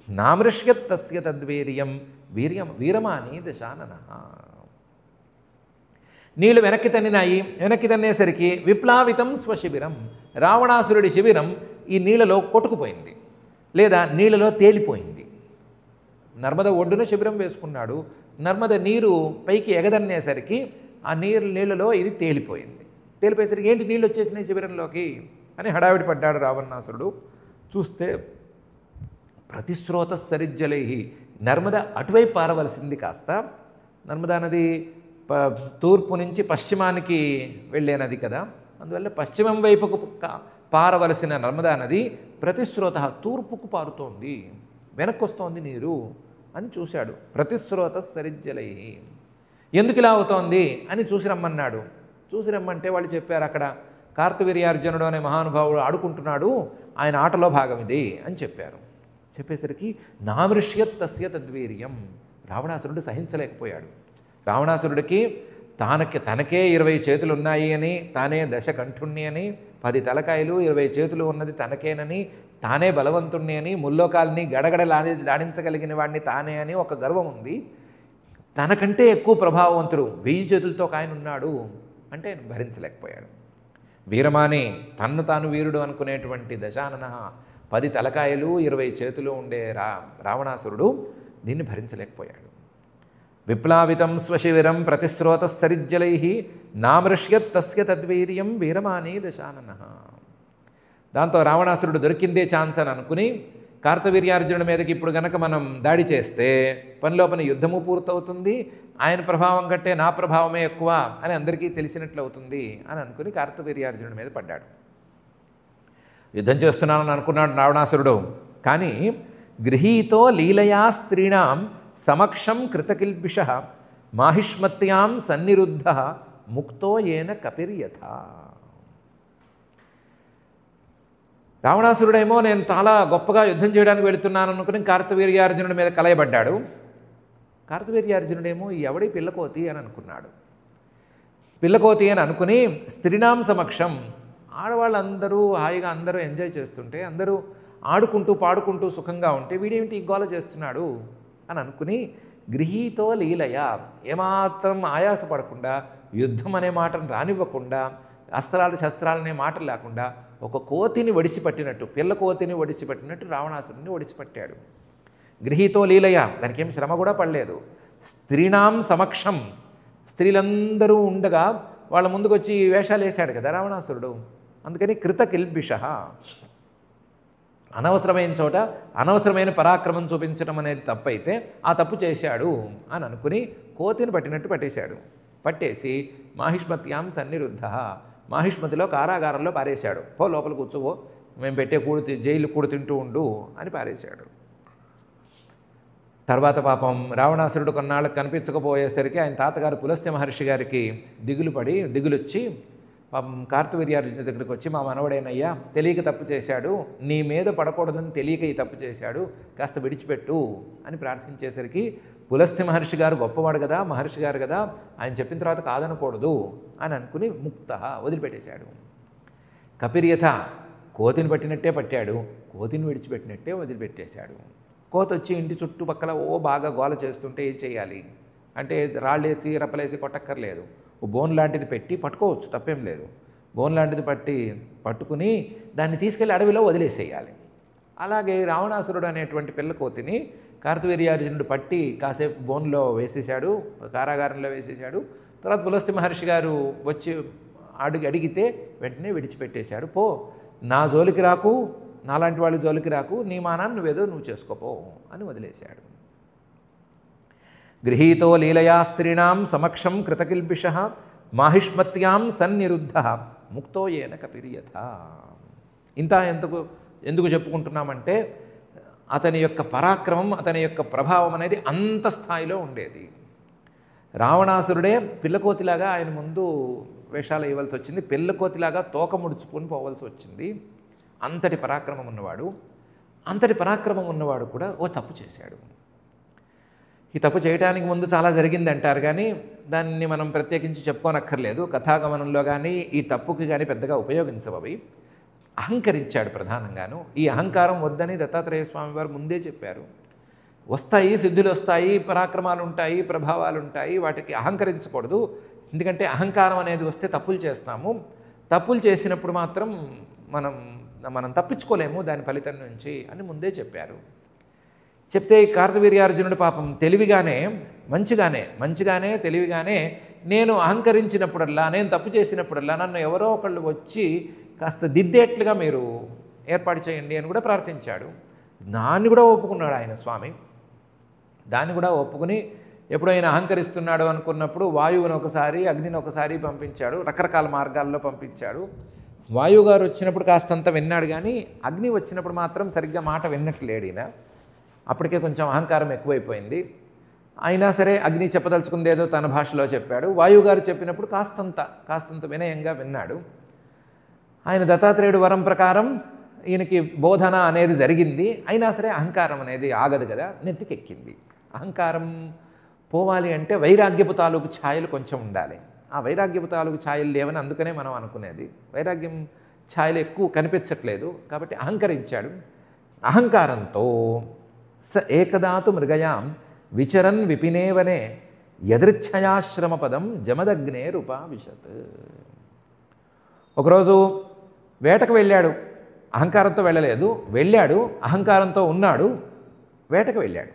నామృష్యత్ తస్య తద్వీర్యం వీరమాని దశానన. నీళ్లు వెనక్కి తన్నినాయి. వెనక్కి తన్నేసరికి విప్లావితం స్వశిబిరం, రావణాసురుడి శిబిరం ఈ నీళ్ళలో కొట్టుకుపోయింది లేదా నీళ్ళలో తేలిపోయింది. నర్మద ఒడ్డున శిబిరం వేసుకున్నాడు. నర్మద నీరు పైకి ఎగదన్నేసరికి ఆ నీళ్ళలో ఇది తేలిపోయింది. తేలిపోయేసరికి ఏంటి నీళ్ళు వచ్చేసినాయి శిబిరంలోకి అని హడావిడి పడ్డాడు రావణాసురుడు. చూస్తే ప్రతిస్రోత సరిజ్జలై, నర్మద అటువైపు పారవలసింది కాస్త, నర్మదా నది తూర్పు నుంచి పశ్చిమానికి వెళ్ళే నది కదా, అందువల్ల పశ్చిమం వైపుకు పారవలసిన నర్మదా నది ప్రతిస్రోత తూర్పుకు పారుతోంది, వెనక్కి వస్తోంది నీరు అని చూశాడు. ప్రతిస్రోత సరిజ్జలై, ఎందుకు ఇలా అవుతోంది అని చూసి రమ్మన్నాడు. చూసి రమ్మంటే వాళ్ళు చెప్పారు, అక్కడ కార్తవీర్యార్జునుడు అనే మహానుభావుడు ఆడుకుంటున్నాడు, ఆయన ఆటలో భాగం ఇది అని చెప్పారు. చెప్పేసరికి నామృష్యత్ తస్య తద్వీర్యం, రావణాసురుడు సహించలేకపోయాడు. రావణాసురుడికి తనకే 20 చేతులు ఉన్నాయి అని, తానే దశకంఠుణ్ణి అని, 10 తలకాయలు 20 చేతులు ఉన్నది తనకేనని, తానే బలవంతుణ్ణి అని, ముల్లోకాల్ని గడగడ లాడించగలిగిన వాడిని తానే అని ఒక గర్వం ఉంది. తనకంటే ఎక్కువ ప్రభావవంతుడు 1000 చేతులతో ఆయన ఉన్నాడు అంటే భరించలేకపోయాడు. వీరమాని తన్ను తాను వీరుడు అనుకునేటువంటి దశానన 10 తలకాయలు 20 చేతులు ఉండే రావణాసురుడు దీన్ని భరించలేకపోయాడు. విప్లావితం స్వశివిరం ప్రతిస్రోత సరిజ్జలై నామృష్యత్ తస్య తద్వీర్యం వీరమాని దశానన. దాంతో రావణాసురుడు దొరికిందే ఛాన్స్ అని అనుకుని కార్తవీర్యార్జునుడి మీదకి ఇప్పుడు గనక మనం దాడి చేస్తే పనిలోపని యుద్ధము పూర్తవుతుంది, ఆయన ప్రభావం కంటే నా ప్రభావమే ఎక్కువ అని అందరికీ తెలిసినట్లు అవుతుంది అని అనుకుని కార్తవీర్యార్జునుడి మీద పడ్డాడు. యుద్ధం చేస్తున్నానని అనుకున్నాడు రావణాసురుడు. కానీ గృహీతో లీలయా స్త్రీణాం సమక్షం కృతకిల్బిష మాహిష్మత్యాం సన్నిరుద్ధ ముక్తో ఏన కపిర్యథ. రావణాసురుడేమో నేను చాలా గొప్పగా యుద్ధం చేయడానికి వెళుతున్నాను అనుకుని కార్తవీర్యార్జునుడి మీద కలయబడ్డాడు. కార్తవీర్యార్జునుడేమో ఎవడి పిల్లకోతి అని అనుకున్నాడు. పిల్లకోతి అని అనుకుని స్త్రీణాం సమక్షం, ఆడవాళ్ళందరూ హాయిగా అందరూ ఎంజాయ్ చేస్తుంటే, అందరూ ఆడుకుంటూ పాడుకుంటూ సుఖంగా ఉంటే వీడేమిటి గోల చేస్తున్నాడు అని అనుకుని గృహీతో లీలయ, ఏమాత్రం ఆయాసపడకుండా, యుద్ధం అనే మాటను రానివ్వకుండా, అస్త్రాలు శస్త్రాలనే మాట లేకుండా ఒక కోతిని ఒడిసిపట్టినట్టు, పిల్ల కోతిని ఒడిసిపట్టినట్టు రావణాసురుడిని ఒడిసిపట్టాడు. గృహీతో లీలయ, దానికి ఏం శ్రమ కూడా పడలేదు. స్త్రీణాం సమక్షం, స్త్రీలందరూ ఉండగా వాళ్ళ ముందుకు వచ్చి వేషాలు వేశాడు కదా రావణాసురుడు. అందుకని కృతకిల్బిష, అనవసరమైన చోట అనవసరమైన పరాక్రమం చూపించడం అనేది తప్పు అయితే ఆ తప్పు చేశాడు అని అనుకుని కోతిని పట్టినట్టు పట్టేశాడు. పట్టేసి మాహిష్మత్యాం సన్నిరుద్ధ, మాహిష్మతిలో కారాగారంలో పారేశాడు. పో లోపల కూర్చోవో, మేము పెట్టే జైలు కూడు తింటూ ఉండు అని పారేశాడు. తర్వాత పాపం రావణాసురుడు కొన్నాళ్ళకు కనిపించకపోయేసరికి ఆయన తాతగారు పులస్త్య మహర్షి గారికి దిగులొచ్చి పాపం కార్తవీర్యార్జునుడి దగ్గరికి వచ్చి, మా మనవడేనయ్యా తెలియక తప్పు చేశాడు, నీ మీద పడకూడదని తెలియక ఈ తప్పు చేశాడు, కాస్త విడిచిపెట్టు అని ప్రార్థించేసరికి పులస్త్య మహర్షి గారు గొప్పవాడు కదా, మహర్షి గారు కదా, ఆయన చెప్పిన తర్వాత కాదనకూడదు అని అనుకుని ముక్త వదిలిపెట్టేశాడు. కపిర్యథ, కోతిని పట్టినట్టే పట్టాడు, కోతిని విడిచిపెట్టినట్టే వదిలిపెట్టేశాడు. కోత వచ్చి ఇంటి చుట్టుపక్కల బాగా గోల చేస్తుంటే ఏం చేయాలి అంటే, రాళ్ళేసి రప్పలేసి కొట్టక్కర్లేదు, ఓ బోన్ లాంటిది పెట్టి పట్టుకోవచ్చు, తప్పేం లేదు. బోన్ లాంటిది పట్టుకుని దాన్ని తీసుకెళ్ళి అడవిలో వదిలేసేయాలి. అలాగే రావణాసురుడు అనేటువంటి పిల్ల కోతిని కార్తవీర్యార్జునుడు పట్టి కాసేపు బోన్లో వేసేశాడు, కారాగారంలో వేసేశాడు. తర్వాత పులస్త్య మహర్షి గారు వచ్చి అడిగితే వెంటనే విడిచిపెట్టేశాడు. పో, నా జోలికి రాకు, నాలాంటి వాళ్ళ జోలికి రాకు, నీ మానాన్ని నువ్వు చేసుకోపో అని వదిలేశాడు. గృహీతో లీలయా స్త్రీణాం సమక్షం కృతకిల్బిష మాహిష్మత్యాం సన్నిరుద్ధ ముక్తో ఏన కపిర్యథ. ఇంత ఎందుకు చెప్పుకుంటున్నామంటే, అతని యొక్క పరాక్రమం, అతని యొక్క ప్రభావం అనేది అంత స్థాయిలో ఉండేది. రావణాసురుడే పిల్లకోతిలాగా ఆయన ముందు వేషాలు వేయవలసి వచ్చింది, పిల్లకోతిలాగా తోక ముడుచుకొని పోవలసి వచ్చింది. అంతటి పరాక్రమం ఉన్నవాడు. అంతటి పరాక్రమం ఉన్నవాడు కూడా ఓ తప్పు చేశాడు. ఈ తప్పు చేయడానికి ముందు చాలా జరిగింది అంటారు, కానీ దాన్ని మనం ప్రత్యేకించి చెప్పుకోనక్కర్లేదు. కథాగమనంలో కానీ ఈ తప్పుకి కానీ పెద్దగా ఉపయోగించవవి. అహంకరించాడు ప్రధానంగాను. ఈ అహంకారం వద్దని దత్తాత్రేయ స్వామి వారు ముందే చెప్పారు. వస్తాయి, సిద్ధులు వస్తాయి, పరాక్రమాలు ఉంటాయి, ప్రభావాలు ఉంటాయి, వాటికి అహంకరించకూడదు. ఎందుకంటే అహంకారం అనేది వస్తే తప్పులు చేస్తాము. తప్పులు చేసినప్పుడు మాత్రం మనం మనం తప్పించుకోలేము దాని ఫలితం నుంచి అని ముందే చెప్పారు. చెప్తే ఈ కార్తవీర్యార్జునుడు పాపం తెలివిగానే మంచిగానే తెలివిగానే నేను అహంకరించినప్పుడల్లా, నేను తప్పు చేసినప్పుడల్లా నన్ను ఎవరో ఒకళ్ళు వచ్చి కాస్త దిద్దేట్లుగా మీరు ఏర్పాటు చేయండి అని కూడా ప్రార్థించాడు. దాన్ని కూడా ఒప్పుకున్నాడు ఆయన స్వామి. దాన్ని కూడా ఒప్పుకుని ఎప్పుడైనా అహంకరిస్తున్నాడు అనుకున్నప్పుడు వాయువుని ఒకసారి, అగ్నిని ఒకసారి పంపించాడు. రకరకాల మార్గాల్లో పంపించాడు. వాయువు గారు వచ్చినప్పుడు కాస్తంత విన్నాడు, కానీ అగ్ని వచ్చినప్పుడు మాత్రం సరిగ్గా మాట విన్నట్లేడు ఈయన. అప్పటికే కొంచెం అహంకారం ఎక్కువైపోయింది. అయినా సరే అగ్ని చెప్పదలుచుకుందేదో తన భాషలో చెప్పాడు. వాయువు గారు చెప్పినప్పుడు కాస్తంత వినయంగా విన్నాడు. ఆయన దత్తాత్రేయుడు వరం ప్రకారం ఈయనకి బోధన అనేది జరిగింది. అయినా సరే అహంకారం అనేది ఆగదు కదా, నెత్తికెక్కింది. అహంకారం పోవాలి అంటే వైరాగ్యపు తాలూకు ఛాయలు కొంచెం ఉండాలి. ఆ వైరాగ్యపు తాలూకు ఛాయలు లేవని అందుకనే మనం అనుకునేది. వైరాగ్యం ఛాయలు ఎక్కువ కనిపించట్లేదు కాబట్టి అహంకరించాడు. అహంకారంతో స ఏకదాతు మృగయాం విచరన్ విపినేవనే యదృచ్ఛయాశ్రమ పదం జమదగ్నేరుపావిశత్. ఒకరోజు వేటకు వెళ్ళాడు. అహంకారంతో వెళ్ళలేదు, వెళ్ళాడు, అహంకారంతో ఉన్నాడు. వేటకు వెళ్ళాడు.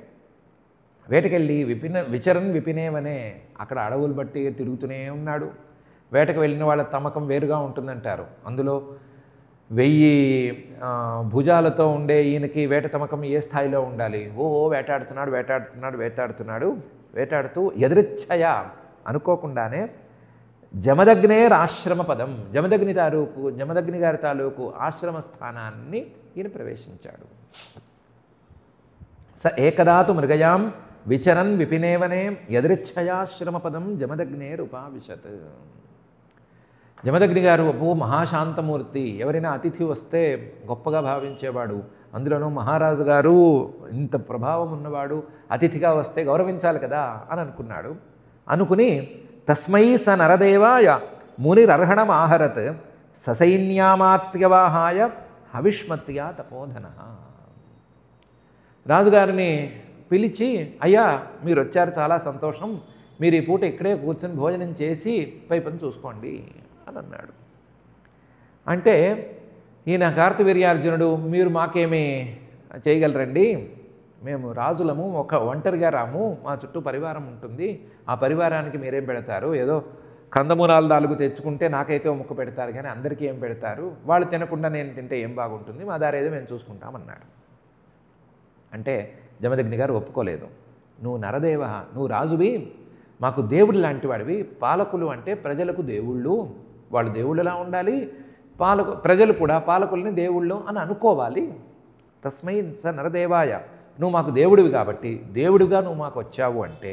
వేటకెళ్ళి విచరన్ విపినేవనే అక్కడ అడవులు బట్టి తిరుగుతూనే ఉన్నాడు. వేటకు వెళ్ళిన వాళ్ళ తమకం వేరుగా ఉంటుందంటారు. అందులో 1000 భుజాలతో ఉండే ఈయనకి వేట తమకం ఏ స్థాయిలో ఉండాలి? వేటాడుతూ ఎదురిచ్ఛయ అనుకోకుండానే జమదగ్నేరాశ్రమ పదం, జమదగ్ని గారి తాలూకు ఆశ్రమ స్థానాన్ని ఈయన ప్రవేశించాడు. స ఏకదాతు మృగయాం విచరన్ విపినేవనే యదృచ్ఛయాశ్రమ పదం జమదగ్నేరుపావిశత్. జమదగ్ని గారు మహాశాంతమూర్తి. ఎవరైనా అతిథి వస్తే గొప్పగా భావించేవాడు. అందులోనూ మహారాజు గారు ఇంత ప్రభావం ఉన్నవాడు, అతిథిగా వస్తే గౌరవించాలి కదా అని అనుకున్నాడు. అనుకుని తస్మై స నరదేవాయ మునిరర్హణం ఆహరత్ ససైన్యామాత్యవాహాయ హవిష్మత్యా తపోధన. రాజుగారిని పిలిచి, అయ్యా మీరు వచ్చారు, చాలా సంతోషం, మీరు ఈ పూట ఇక్కడే కూర్చొని భోజనం చేసి పై పని చూసుకోండి అని అన్నాడు. అంటే ఈయన కార్తవీర్యార్జునుడు, మీరు మాకేమీ చేయగలరండి, మేము రాజులము, ఒక ఒంటరిగా రాము, మా చుట్టూ పరివారం ఉంటుంది, ఆ పరివారానికి మీరేం పెడతారు? ఏదో కందమూలాలు 4 తెచ్చుకుంటే నాకైతే ఒక ముక్క పెడతారు, కానీ అందరికీ ఏం పెడతారు? వాళ్ళు తినకుండా నేను తింటే ఏం బాగుంటుంది, మా దారి ఏదో మేము చూసుకుంటామన్నాడు. అంటే జమదగ్ని గారు ఒప్పుకోలేదు. నువ్వు నరదేవ, నువ్వు రాజువి, మాకు దేవుడు లాంటి వాడివి. పాలకులు అంటే ప్రజలకు దేవుళ్ళు, వాళ్ళు దేవుళ్ళలా ఉండాలి, ప్రజలు కూడా పాలకుల్ని దేవుళ్ళు అని అనుకోవాలి. తస్మై స నరదేవాయ, నువ్వు మాకు దేవుడివి కాబట్టి, దేవుడిగా నువ్వు మాకు వచ్చావు అంటే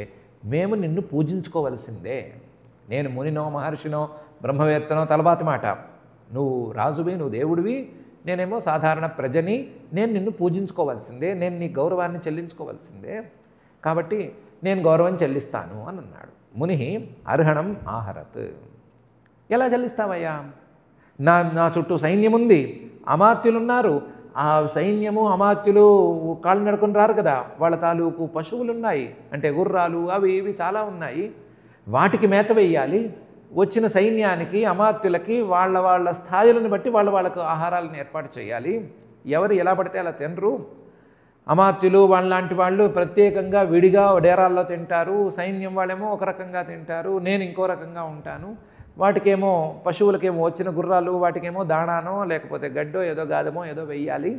మేము నిన్ను పూజించుకోవలసిందే. నేను మునినో మహర్షినో బ్రహ్మవేత్తనో తలబాతి మాట. నువ్వు రాజువి, నువ్వు దేవుడివి, నేనేమో సాధారణ ప్రజని, నేను నిన్ను పూజించుకోవాల్సిందే, నేను నీ గౌరవాన్ని చెల్లించుకోవాల్సిందే, కాబట్టి నేను గౌరవం చెల్లిస్తాను అని అన్నాడు. ముని అర్హణం ఆహరత్. ఎలా చెల్లిస్తావయ్యా? నా చుట్టూ సైన్యం ఉంది, అమాత్యులున్నారు, ఆ సైన్యము అమాత్యులు కాళ్ళు నడుకొని రారు కదా, వాళ్ళ తాలూకు పశువులు ఉన్నాయి, అంటే గుర్రాలు అవి ఇవి చాలా ఉన్నాయి, వాటికి మేత వేయాలి. వచ్చిన సైన్యానికి అమాత్యులకి వాళ్ళ స్థాయిలను బట్టి వాళ్ళకు ఆహారాలను ఏర్పాటు చేయాలి. ఎవరు ఎలా పడితే అలా తినరు. అమాత్యులు వాళ్ళలాంటి వాళ్ళు ప్రత్యేకంగా విడిగా డేరాల్లో తింటారు, సైన్యం వాళ్ళేమో ఒక రకంగా తింటారు, నేను ఇంకో రకంగా ఉంటాను. వాటికేమో పశువులకేమో వచ్చిన గుర్రాలు వాటికేమో దాణానో లేకపోతే గడ్డో ఏదో గాదమో ఏదో వెయ్యాలి.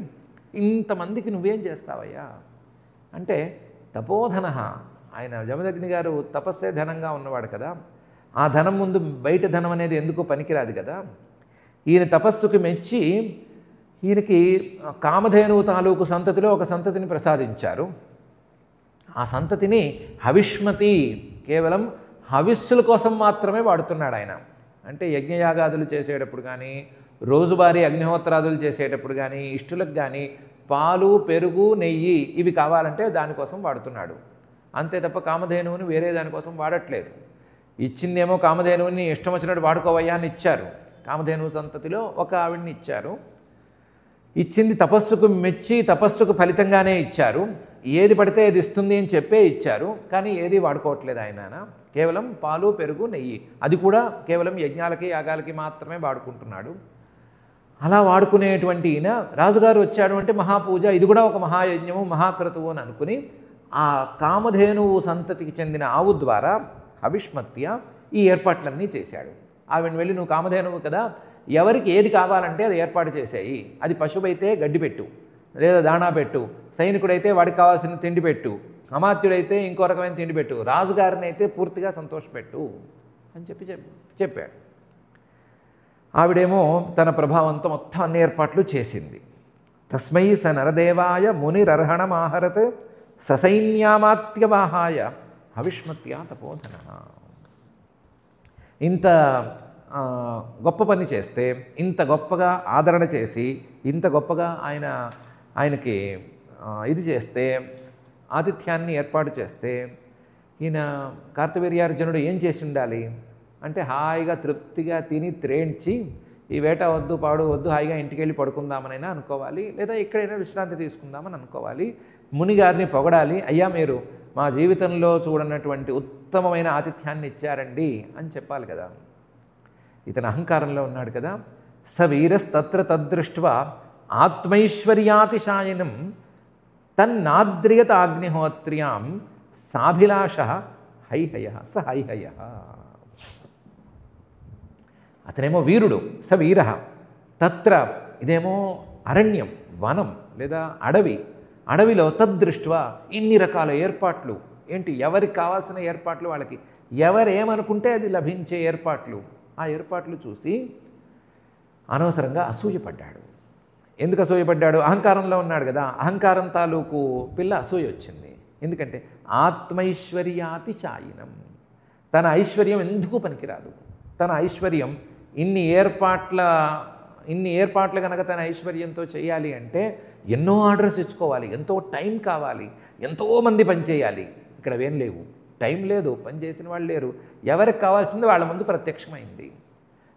ఇంతమందికి నువ్వేం చేస్తావయ్యా అంటే తపోధన. ఆయన జమదగ్ని గారు తపస్సే ధనంగా ఉన్నవాడు కదా, ఆ ధనం ముందు బయట ధనం అనేది ఎందుకు పనికిరాదు కదా. ఈయన తపస్సుకి మెచ్చి ఈయనకి కామధేనువు తాలూకు సంతతిలో ఒక సంతతిని ప్రసాదించారు. ఆ సంతతిని హవిష్మతి, కేవలం హవిస్సుల కోసం మాత్రమే వాడుతున్నాడు ఆయన. అంటే యజ్ఞయాగాదులు చేసేటప్పుడు కానీ, రోజువారీ అగ్నిహోత్రాదులు చేసేటప్పుడు కానీ, ఇష్టులకు కానీ పాలు, పెరుగు, నెయ్యి ఇవి కావాలంటే దానికోసం వాడుతున్నాడు. అంతే తప్ప కామధేనువుని వేరే దానికోసం వాడట్లేదు. ఇచ్చిందేమో కామధేనువుని ఇష్టం వచ్చినట్టు వాడుకోవయ్యా అని ఇచ్చారు. కామధేనువు సంతతిలో ఒక ఆవిడ్ని ఇచ్చారు. ఇచ్చింది తపస్సుకు మెచ్చి తపస్సుకు ఫలితంగానే ఇచ్చారు. ఏది పడితే ఏది ఇస్తుంది అని చెప్పే ఇచ్చారు, కానీ ఏది వాడుకోవట్లేదు ఆయన. కేవలం పాలు, పెరుగు, నెయ్యి, అది కూడా కేవలం యజ్ఞాలకి యాగాలకి మాత్రమే వాడుకుంటున్నాడు. అలా వాడుకునేటువంటి ఈయన రాజుగారు వచ్చాడు అంటే మహాపూజ, ఇది కూడా ఒక మహాయజ్ఞము, మహాక్రతువు అని అనుకుని ఆ కామధేనువు సంతతికి చెందిన ఆవు ద్వారా హవిష్మత్య ఈ ఏర్పాట్లన్నీ చేశాడు. ఆవిడని వెళ్ళి, నువ్వు కామధేనువు కదా, ఎవరికి ఏది కావాలంటే అది ఏర్పాటు చేసేయి. అది పశువైతే గడ్డి పెట్టు, లేదా దాణా పెట్టు, సైనికుడైతే వాడికి కావాల్సిన తిండి పెట్టు, అమాత్యుడైతే ఇంకో రకమైన తిండి పెట్టు, రాజుగారిని అయితే పూర్తిగా సంతోషపెట్టు అని చెప్పాడు. ఆవిడేమో తన ప్రభావంతో మొత్తం అన్ని ఏర్పాట్లు చేసింది. తస్మై స నరదేవాయ మునిరర్హణమాహరత్ ససైన్యామాత్యవాహాయ హవిష్మత్యా తపోధన. ఇంత గొప్ప పని చేస్తే, ఇంత గొప్పగా ఆదరణ చేసి, ఇంత గొప్పగా ఆయనకి ఇది చేస్తే, ఆతిథ్యాన్ని ఏర్పాటు చేస్తే, ఈయన కార్తవీర్యార్జునుడు ఏం చేసి ఉండాలి అంటే హాయిగా తృప్తిగా తిని త్రేంచి ఈ వేట వద్దు, పాడు వద్దు, హాయిగా ఇంటికి వెళ్ళి పడుకుందామనైనా అనుకోవాలి, లేదా ఎక్కడైనా విశ్రాంతి తీసుకుందామని అనుకోవాలి. మునిగారిని పొగడాలి, అయ్యా మీరు మా జీవితంలో చూడనటువంటి ఉత్తమమైన ఆతిథ్యాన్ని ఇచ్చారండి అని చెప్పాలి కదా. ఇతను అహంకారంలో ఉన్నాడు కదా. స వీరస్తత్ర తద్దృష్ట్వా ఆత్మైశ్వర్యాతిశాయనం తన్నాద్రియత అగ్నిహోత్ర్యాం సాభిలాష హైహయ స హైహయ. అతనేమో వీరుడు, స వీర. తత్ర ఇదేమో అరణ్యం, వనం లేదా అడవి. అడవిలో తద్దృష్ట్వా ఇన్ని రకాల ఏర్పాట్లు, ఏంటి ఎవరికి కావాల్సిన ఏర్పాట్లు వాళ్ళకి, ఎవరేమనుకుంటే అది లభించే ఏర్పాట్లు. ఆ ఏర్పాట్లు చూసి అనవసరంగా అసూయపడ్డాడు. ఎందుకు అసూయపడ్డాడు? అహంకారంలో ఉన్నాడు కదా. అహంకారం తాలూకు పిల్ల అసూయ వచ్చింది. ఎందుకంటే ఆత్మైశ్వర్యాతిశాయినం, తన ఐశ్వర్యం ఎందుకు పనికిరాదు. తన ఐశ్వర్యం ఇన్ని ఏర్పాట్లు కనుక తన ఐశ్వర్యంతో చేయాలి అంటే ఎన్నో ఆర్డర్స్ ఇచ్చుకోవాలి, ఎంతో టైం కావాలి, ఎంతోమంది పనిచేయాలి. ఇక్కడ అవేం లేవు, టైం లేదు, పని చేసిన వాళ్ళు లేరు. ఎవరికి కావాల్సింది వాళ్ళ ముందు ప్రత్యక్షమైంది.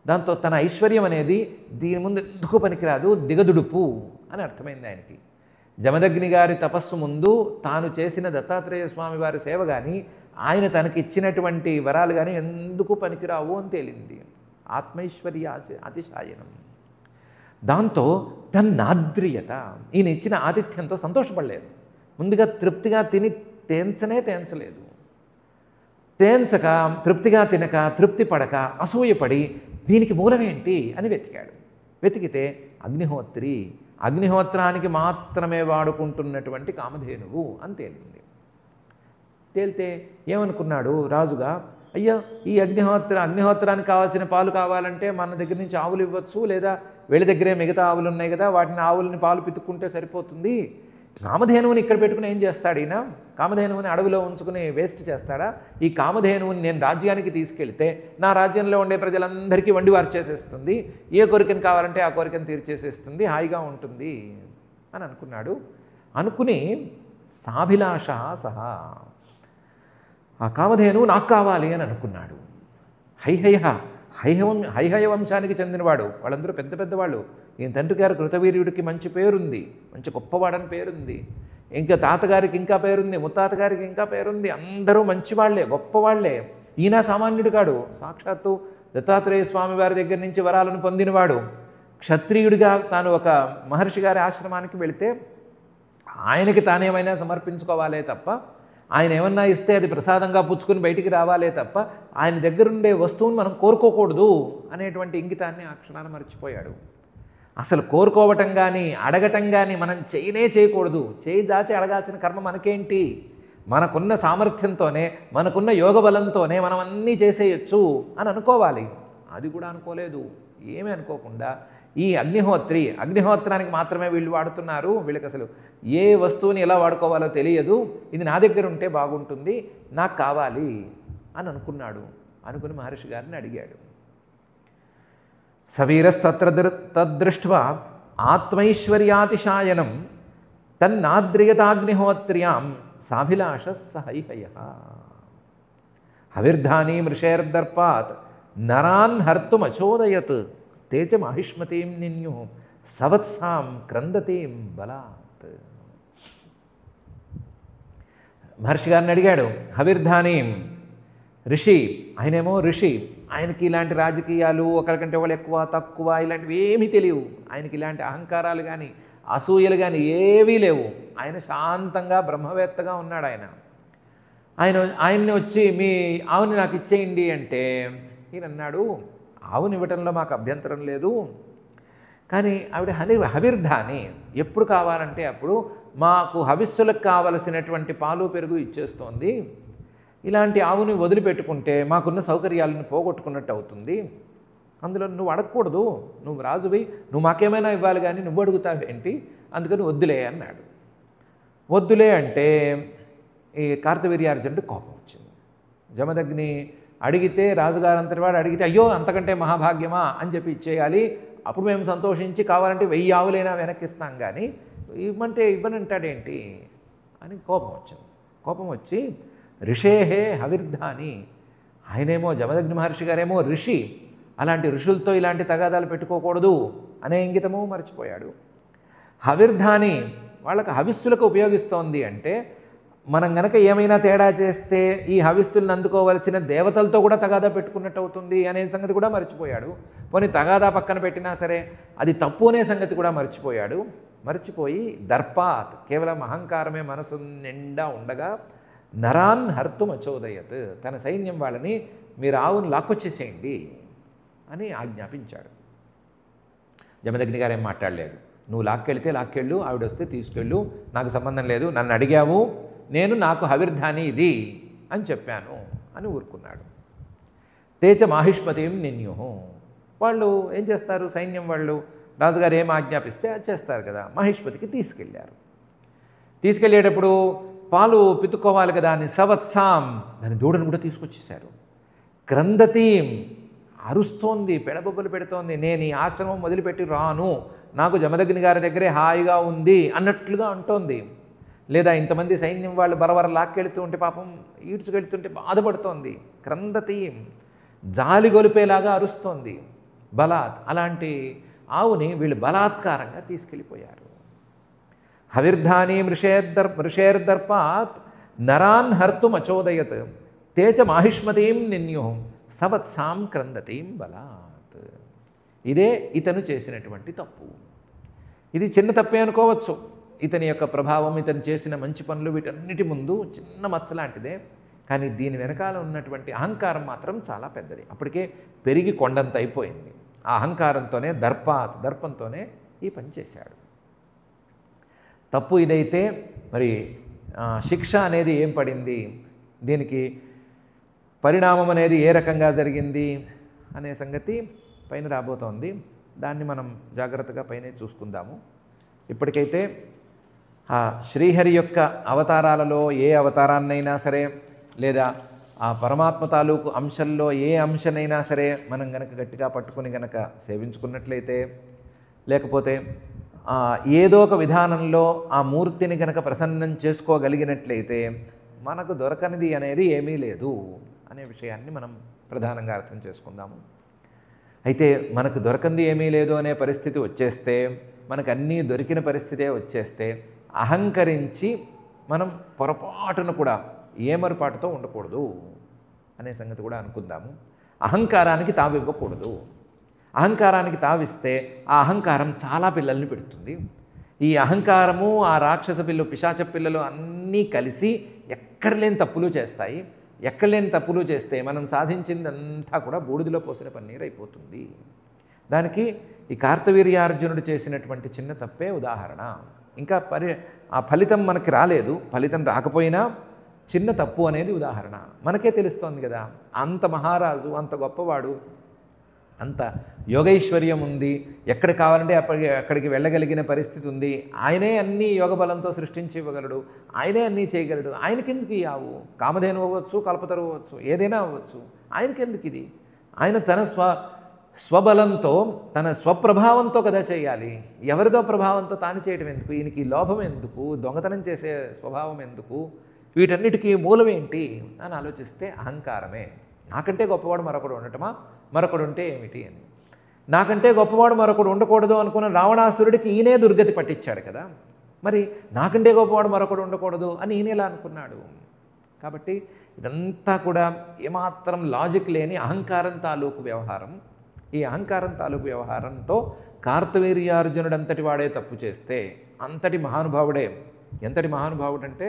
దాంతో తన ఐశ్వర్యం అనేది దీని ముందు ఎందుకు పనికిరాదు, దిగదుడుపు అని అర్థమైంది ఆయనకి. జమదగ్ని గారి తపస్సు ముందు తాను చేసిన దత్తాత్రేయ స్వామి వారి సేవ కానీ, ఆయన తనకిచ్చినటువంటి వరాలు కానీ ఎందుకు పనికిరావు అని తేలింది. ఆత్మైశ్వర్య అతిశాయనం. దాంతో తన్నాద్రియత, ఈయన ఇచ్చిన ఆతిథ్యంతో సంతోషపడలేదు. ముందుగా తృప్తిగా తిని తేంచలేదు. తేంచక, తృప్తిగా తినక, తృప్తి పడక, అసూయపడి దీనికి మూలమేంటి అని వెతికాడు. వెతికితే అగ్నిహోత్రి, అగ్నిహోత్రానికి మాత్రమే వాడుకుంటున్నటువంటి కామధేనువు అని తేలింది. తేలితే ఏమనుకున్నాడు రాజుగా, అయ్యా ఈ అగ్నిహోత్రానికి కావాల్సిన పాలు కావాలంటే మన దగ్గర నుంచి ఆవులు ఇవ్వచ్చు, లేదా వీళ్ళ దగ్గరే మిగతా ఆవులు ఉన్నాయి కదా, ఆవులని పాలు పితుక్కుంటే సరిపోతుంది. కామధేనువుని ఇక్కడ పెట్టుకుని ఏం చేస్తాడు ఈయన? కామధేనువుని అడవిలో ఉంచుకుని వేస్ట్ చేస్తాడా? ఈ కామధేనువుని నేను రాజ్యానికి తీసుకెళ్తే నా రాజ్యంలో ఉండే ప్రజలందరికీ వండి వారు చేసేస్తుంది, ఏ కోరికను కావాలంటే ఆ కోరికను తీర్చేసేస్తుంది, హాయిగా ఉంటుంది అని అనుకున్నాడు. అనుకుని సాభిలాష సహా, ఆ కామధేనువు నాకు కావాలి అని అనుకున్నాడు. హైహయ వంశానికి చెందినవాడు, వాళ్ళందరూ పెద్ద పెద్దవాళ్ళు. ఈయన తండ్రి గారు కృతవీర్యుడికి మంచి పేరుంది, మంచి గొప్పవాడని పేరుంది. ఇంకా తాతగారికి ఇంకా పేరుంది, ముత్తాతగారికి ఇంకా పేరుంది. అందరూ మంచివాళ్లే, గొప్పవాళ్లే. ఈయన సామాన్యుడు కాడు, సాక్షాత్తు దత్తాత్రేయ స్వామి వారి దగ్గర నుంచి వరాలను పొందినవాడు. క్షత్రియుడిగా తాను ఒక మహర్షి గారి ఆశ్రమానికి వెళితే ఆయనకి తానేమైనా సమర్పించుకోవాలే తప్ప, ఆయన ఏమన్నా ఇస్తే అది ప్రసాదంగా పుచ్చుకుని బయటికి రావాలే తప్ప ఆయన దగ్గరుండే వస్తువును మనం కోరుకోకూడదు అనేటువంటి ఇంగితాన్ని ఆ క్షణాన్ని మర్చిపోయాడు. అసలు కోరుకోవటం కానీ అడగటం కానీ మనం చేయకూడదు. చేయి దాచి అడగాల్సిన కర్మ మనకేంటి? మనకున్న సామర్థ్యంతోనే, మనకున్న యోగ బలంతోనే మనం అన్నీ చేసేయచ్చు అని అనుకోవాలి. అది కూడా అనుకోలేదు. ఏమీ అనుకోకుండా ఈ అగ్నిహోత్రానికి మాత్రమే వీళ్ళు వాడుతున్నారు, వీళ్ళకి అసలు ఏ వస్తువుని ఎలా వాడుకోవాలో తెలియదు, ఇది నా దగ్గర ఉంటే బాగుంటుంది, నాకు కావాలి అని అనుకున్నాడు. అనుకుని మహర్షి గారిని అడిగాడు. సవీరస్తత్ర తద్దృష్ట్వా ఆత్మైశ్వర్యాతిశాయనం తన్నాద్రియతాగ్నిహోత్ర్యాం సాభిలాష సహైహయ. హవిర్ధానీం ఋషేర్దర్పాత్ నరాన్ హర్తుమచోదయత్ తేజ మహిష్మతీం నిన్యు సవత్సాం క్రందతీం బలాత్. మహర్షి గారిని అడిగాడు. హవిర్ధానీం, ఋషి, ఆయనేమో ఋషి, ఆయనకి ఇలాంటి రాజకీయాలు ఒకరికంటే వాళ్ళు ఎక్కువ తక్కువ ఇలాంటివి ఏమీ తెలియవు. ఆయనకి ఇలాంటి అహంకారాలు కానీ అసూయలు కానీ ఏవీ లేవు. ఆయన శాంతంగా బ్రహ్మవేత్తగా ఉన్నాడు. ఆయన్ని వచ్చి మీ ఆవుని నాకు ఇచ్చేయండి అంటే ఈయన అన్నాడు, ఆవుని ఇవ్వటంలో మాకు అభ్యంతరం లేదు, కానీ ఆవిడ హవిర్ధాని ఎప్పుడు కావాలంటే అప్పుడు మాకు హవిస్సులకు కావలసినటువంటి పాలు పెరుగు ఇచ్చేస్తోంది. ఇలాంటి ఆవుని వదిలిపెట్టుకుంటే మాకున్న సౌకర్యాలను పోగొట్టుకున్నట్టు అవుతుంది. అందులో నువ్వు అడగకూడదు, నువ్వు రాజువి, నువ్వు మాకేమైనా ఇవ్వాలి కానీ నువ్వు అడుగుతావేంటి, అందుకని వద్దులే అన్నాడు. వద్దులే అంటే ఈ కార్తవీర్యార్జునుడికి కోపం వచ్చింది. జమదగ్ని అడిగితే రాజుగారు అంతటి వాడు అడిగితే అయ్యో అంతకంటే మహాభాగ్యమా అని చెప్పి ఇచ్చేయాలి, అప్పుడు మేము సంతోషించి కావాలంటే 1000 ఆవులైనా వెనక్కిస్తాం, కానీ ఇవ్వమంటే ఇవ్వనంటాడేంటి అని కోపం వచ్చింది. కోపం వచ్చి ఋషేహే హవిర్ధాని, ఆయనేమో జమదగ్ని మహర్షి గారేమో ఋషి, అలాంటి ఋషులతో ఇలాంటి తగాదాలు పెట్టుకోకూడదు అనే ఇంగితము మర్చిపోయాడు. హవిర్ధాని వాళ్ళకి హవిస్సులకు ఉపయోగిస్తోంది అంటే మనం గనక ఏమైనా తేడా చేస్తే ఈ హవిస్సులను అందుకోవలసిన దేవతలతో కూడా తగాదా పెట్టుకున్నట్టు అవుతుంది అనే సంగతి కూడా మర్చిపోయాడు. పోనీ తగాదా పక్కన పెట్టినా సరే అది తప్పు అనే సంగతి కూడా మర్చిపోయాడు. మర్చిపోయి దర్పాత్, కేవలం అహంకారమే మనసు నిండా ఉండగా నరాన్ హర్తుమచోదయత్, తన సైన్యం వాళ్ళని మీరు ఆవును లాక్కొచ్చేసేయండి అని ఆజ్ఞాపించాడు. జమదగ్ని గారు ఏం మాట్లాడలేదు. నువ్వు లాక్కెళ్తే లాక్కెళ్ళు, ఆవిడ వస్తే తీసుకెళ్ళు, నాకు సంబంధం లేదు, నన్ను అడిగావు, నేను నాకు హవిర్ధాని ఇది అని చెప్పాను అని ఊరుకున్నాడు. తేచ మాహిష్మతిం నిన్యు, వాళ్ళు ఏం చేస్తారు, సైన్యం వాళ్ళు రాజుగారు ఏం ఆజ్ఞాపిస్తే అది చేస్తారు కదా. మహిష్మతికి తీసుకెళ్ళారు. తీసుకెళ్ళేటప్పుడు పాలు పితుక్కోవాలి కదా అని సవత్సాం, దాని దూడను కూడా తీసుకొచ్చేశారు. క్రందతీం, అరుస్తోంది, పెడబొబ్బలు పెడుతోంది, నేను ఈ ఆశ్రమం వదిలిపెట్టి రాను, నాకు జమదగ్ని గారి దగ్గరే హాయిగా ఉంది అన్నట్లుగా అంటోంది. లేదా ఇంతమంది సైన్యం వాళ్ళు బరబర లాక్కెళ్తూ ఉంటే పాపం ఈడ్చుకెళ్తుంటే బాధపడుతోంది. క్రందతీం, జాలి గొలిపేలాగా అరుస్తోంది. బలాత్, అలాంటి ఆవుని వీళ్ళు బలాత్కారంగా తీసుకెళ్ళిపోయారు. హవిర్ధానీం ఋషేర్దర్పాత్ నరాన్ హర్తుమచోదయత్ తేచ మాహిష్మతీం నిన్యు సవత్సాం క్రందతీం బలాత్. ఇదే ఇతను చేసినటువంటి తప్పు. ఇది చిన్న తప్పే అనుకోవచ్చు. ఇతని యొక్క ప్రభావం, ఇతను చేసిన మంచి పనులు వీటన్నిటి ముందు చిన్న మచ్చ లాంటిదే. కానీ దీని వెనకాల ఉన్నటువంటి అహంకారం మాత్రం చాలా పెద్దది. అప్పటికే పెరిగి కొండంత అయిపోయింది. ఆ అహంకారంతోనే దర్పంతోనే ఈ పని చేశాడు. తప్పు ఇదైతే మరి శిక్ష అనేది ఏం పడింది, దీనికి పరిణామం అనేది ఏ రకంగా జరిగింది అనే సంగతి పైన రాబోతోంది. దాన్ని మనం జాగ్రత్తగా పైనే చూసుకుందాము. ఇప్పటికైతే ఆ శ్రీహరి యొక్క అవతారాలలో ఏ అవతారాన్నైనా సరే, లేదా ఆ పరమాత్మ తాలూకు అంశంలో ఏ అంశనైనా సరే మనం గనక గట్టిగా పట్టుకుని గనక సేవించుకున్నట్లయితే, లేకపోతే ఏదో ఒక విధానంలో ఆ మూర్తిని గనక ప్రసన్నం చేసుకోగలిగినట్లయితే మనకు దొరకనిది అనేది ఏమీ లేదు అనే విషయాన్ని మనం ప్రధానంగా అర్థం చేసుకుందాము. అయితే మనకు దొరకంది ఏమీ లేదు అనే పరిస్థితి వచ్చేస్తే, మనకు అన్నీ దొరికిన పరిస్థితే వచ్చేస్తే, అహంకరించి మనం పొరపాటును కూడా ఏమరపాటుతో ఉండకూడదు అనే సంగతి కూడా అనుకుందాము. అహంకారానికి తావివ్వకూడదు. అహంకారానికి తావిస్తే ఆ అహంకారం చాలా పిల్లల్ని పెడుతుంది. ఈ అహంకారము, ఆ రాక్షస పిల్లలు, పిశాచ పిల్లలు అన్నీ కలిసి ఎక్కడ లేని తప్పులు చేస్తాయి. ఎక్కడ లేని తప్పులు చేస్తే మనం సాధించిందంతా కూడా బూడిదలో పోసిన పన్నీరు అయిపోతుంది. దానికి ఈ కార్తవీర్యార్జునుడు చేసినటువంటి చిన్న తప్పే ఉదాహరణ. ఇంకా ఆ ఫలితం మనకి రాలేదు. ఫలితం రాకపోయినా చిన్న తప్పు అనేది ఉదాహరణ. మనకే తెలుస్తోంది కదా, అంత మహారాజు, అంత గొప్పవాడు, అంత యోగైశ్వర్యం ఉంది, ఎక్కడ కావాలంటే అక్కడికి వెళ్ళగలిగిన పరిస్థితి ఉంది. ఆయనే అన్నీ యోగ బలంతో సృష్టించి ఇవ్వగలడు, ఆయనే అన్నీ చేయగలడు. ఆయనకెందుకు ఈ ఆవు? కామధేను అవ్వచ్చు, కల్పతరు అవ్వచ్చు, ఏదైనా అవ్వచ్చు. ఆయనకెందుకు ఇది? ఆయన తన స్వబలంతో, తన స్వప్రభావంతో కదా చేయాలి. ఎవరిదో ప్రభావంతో తాను చేయటం ఎందుకు? ఈయనకి లోభం ఎందుకు? దొంగతనం చేసే స్వభావం ఎందుకు? వీటన్నిటికీ మూలం ఏంటి అని ఆలోచిస్తే అహంకారమే. నాకంటే గొప్పవాడు మరొకడు ఉండటమా? మరొకడు ఉంటే ఏమిటి అని. నాకంటే గొప్పవాడు మరొకడు ఉండకూడదు అనుకున్న రావణాసురుడికి ఈయనే దుర్గతి పట్టించాడు కదా. మరి నాకంటే గొప్పవాడు మరొకడు ఉండకూడదు అని ఈయన ఎలా అనుకున్నాడు? కాబట్టి ఇదంతా కూడా ఏమాత్రం లాజిక్ లేని అహంకారం తాలూకు వ్యవహారం. ఈ అహంకారం తాలూకు వ్యవహారంతో కార్తవీర్యార్జునుడు అంతటి వాడే తప్పు చేస్తే అంతటి మహానుభావుడే. ఎంతటి మహానుభావుడంటే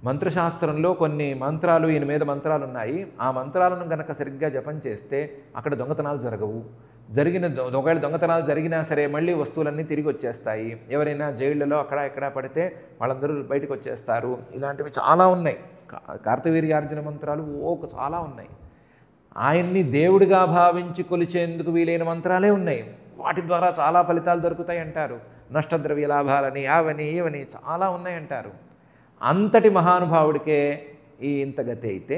మంత్రశాస్త్రంలో కొన్ని మంత్రాలు, ఈయన మీద మంత్రాలు ఉన్నాయి. ఆ మంత్రాలను గనక సరిగ్గా జపం చేస్తే అక్కడ దొంగతనాలు జరగవు. ఒకవేళ దొంగతనాలు జరిగినా సరే మళ్ళీ వస్తువులన్నీ తిరిగి వచ్చేస్తాయి. ఎవరైనా జైళ్ళలో అక్కడ ఇక్కడ పడితే వాళ్ళందరూ బయటకు వచ్చేస్తారు. ఇలాంటివి చాలా ఉన్నాయి. కార్తవీర్యార్జున మంత్రాలు చాలా ఉన్నాయి. ఆయన్ని దేవుడిగా భావించి కొలిచేందుకు వీలైన మంత్రాలే ఉన్నాయి. వాటి ద్వారా చాలా ఫలితాలు దొరుకుతాయి అంటారు. నష్టద్రవ్య లాభాలని, అవని ఇవని చాలా ఉన్నాయంటారు. అంతటి మహానుభావుడికే ఇంత గతి అయితే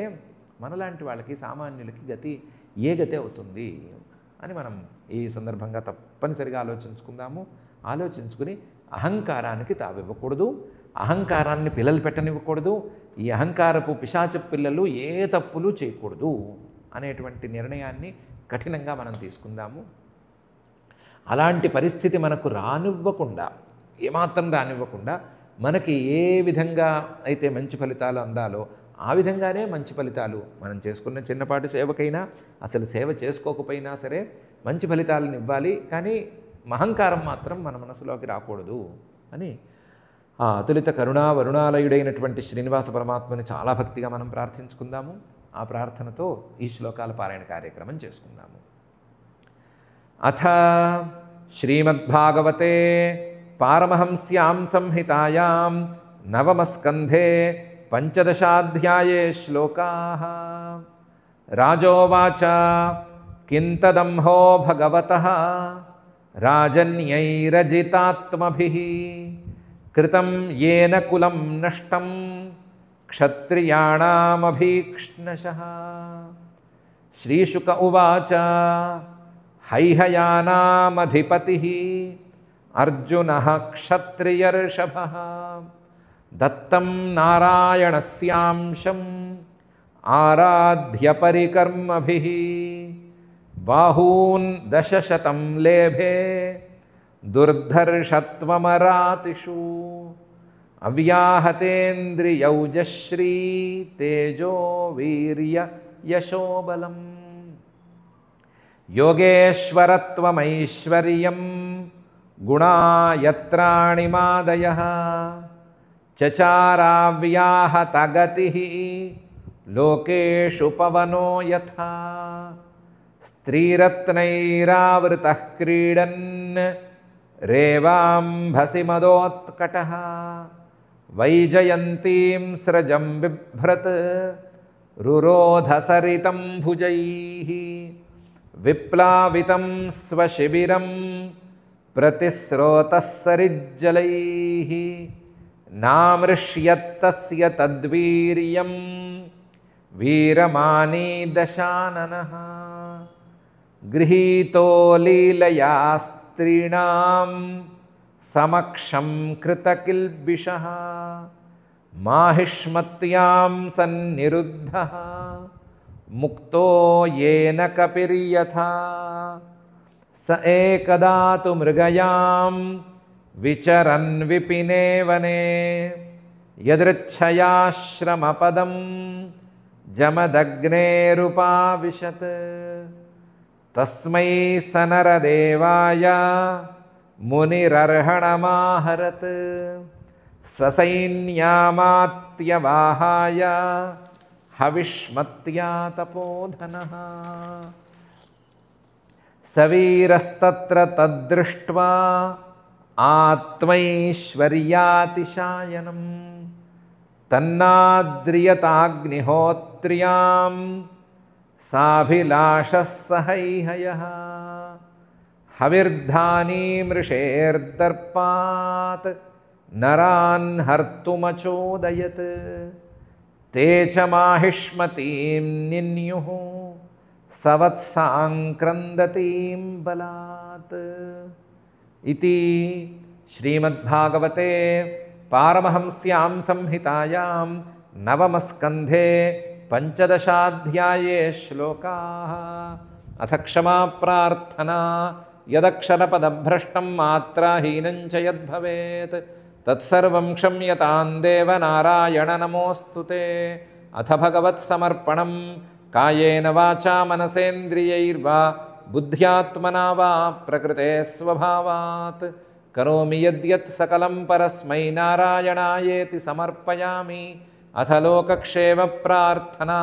మనలాంటి వాళ్ళకి, సామాన్యులకి గతి ఏ గతి అవుతుంది అని మనం ఈ సందర్భంగా తప్పనిసరిగా ఆలోచించుకుందాము. ఆలోచించుకుని అహంకారానికి తావివ్వకూడదు, అహంకారాన్ని పిల్లలు పెట్టనివ్వకూడదు, ఈ అహంకారపు పిశాచ పిల్లలు ఏ తప్పులు చేయకూడదు అనేటువంటి నిర్ణయాన్ని కఠినంగా మనం తీసుకుందాము. అలాంటి పరిస్థితి మనకు రానివ్వకుండా, ఏమాత్రం రానివ్వకుండా, మనకి ఏ విధంగా అయితే మంచి ఫలితాలు అందాలో ఆ విధంగానే మంచి ఫలితాలు మనం చేసుకున్న చిన్నపాటి సేవకైనా, అసలు సేవ చేసుకోకపోయినా సరే మంచి ఫలితాలను ఇవ్వాలి. కానీ అహంకారం మాత్రం మన మనసులోకి రాకూడదు అని ఆ అతులిత కరుణా వరుణాలయుడైనటువంటి శ్రీనివాస పరమాత్మని చాలా భక్తిగా మనం ప్రార్థించుకుందాము. ఆ ప్రార్థనతో ఈ శ్లోకాల పారాయణ కార్యక్రమం చేసుకుందాము. అథ శ్రీమద్భాగవతే పారమహంస్యాం సంహితాయాం నవమస్కంధే పంచదశాధ్యాయే శ్లోకాః. రాజోవాచ కింతదంహో భగవతః రాజన్యైరజితాత్మభిః కృతం యేన కులం నష్టం క్షత్రియాణామభీక్ష్ణశః. శ్రీశుక ఉవాచ హైహయానామధిపతిః అర్జునః క్షత్రియర్షభః దత్తం నారాయణస్యాంశం ఆరాధ్య పరికర్మభిః బాహూన్ దశశతం లేభే దుర్ధర్షత్వమరాతిషు అవ్యాహతేంద్రియౌజశ్రీ తేజో వీర్య యశోబలం యోగేశ్వరత్వమైశ్వర్యం గుణాయత్రాణి మాదయః చచారావ్యాహతగతిః లోకేషు పవనో యథా స్త్రీరత్నైరావృతః క్రీడన్ రేవాంభసి మదోత్కటః వైజయంతీం స్రజం బిభ్రత్ రురోధసరితం భుజైః విప్లావితం స్వశిబిరం ప్రతిస్రోతః సరిజ్జలైః నామృష్యత్తస్య తద్వీర్యం వీరమానీ దశాననః గృహీతో లీలయా స్త్రీణాం సమక్షం కృతకిల్బిషః మాహిష్మత్యాం సన్నిరుద్ధః ముక్తో యేన కపిర్యథా స ఏకదా తు మృగయాం విచరన్ విపినే వనే యదృచ్ఛయాశ్రమపదం జమదగ్నేరుపావిశత్ తస్మై సనరదేవాయ మునిరర్హణమాహరత్ ససైన్యామాత్యవాహాయ హవిష్మత్యా తపోధనః సవీరస్తత్ర తద్దృష్ట్వా ఆత్మైశ్వర్యాతిశాయనం తన్నాద్రియతాగ్నిహోత్ర్యాం సాభిలాషः సహైహయః హవిర్ధానీ మృషేర్దర్పాత్ నరాన్ హర్తుమచోదయత్ తే చ మాహిష్మతీం నిన్యుః సవత్సాంక్రందతీం బలాత్. ఇతి శ్రీమద్భాగవతే పారమహంస్యాం సంహితాయాం నవమస్కంధే పంచదశాధ్యాయే శ్లోకాః. అథ క్షమా ప్రార్థనా యదక్షరపదభ్రష్టం మాత్రాహీనం చ యద్భవేత్ తత్సర్వం క్షమ్యతాం దేవ నారాయణ నమోऽస్తు తే. అథ భగవత్సమర్పణం కాయేన వాచా మనసేంద్రియైర్వా బుద్ధ్యాత్మనా వా ప్రకృతే స్వభావాత్ కరోమి యద్యత్ సకలం పరస్మై నారాయణాయేతి సమర్పయామి. అథ లోకక్షేమ ప్రార్థనా.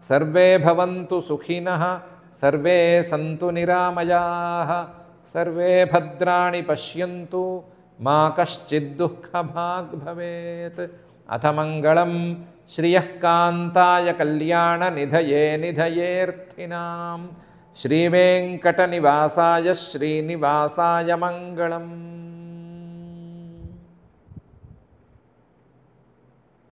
సర్వే భవంతు సుఖినః, సర్వే సంతు నిరామయాః, సర్వే భద్రాణి పశ్యంతు, మా కశ్చిద్ దుఃఖభాగ్ భవేత్. అథ మంగళం శ్రియః కాంతాయ కళ్యాణ నిధయే నిధయేర్థినాం. శ్రీవేంకటనివాసాయ శ్రీనివాసాయ మంగళం.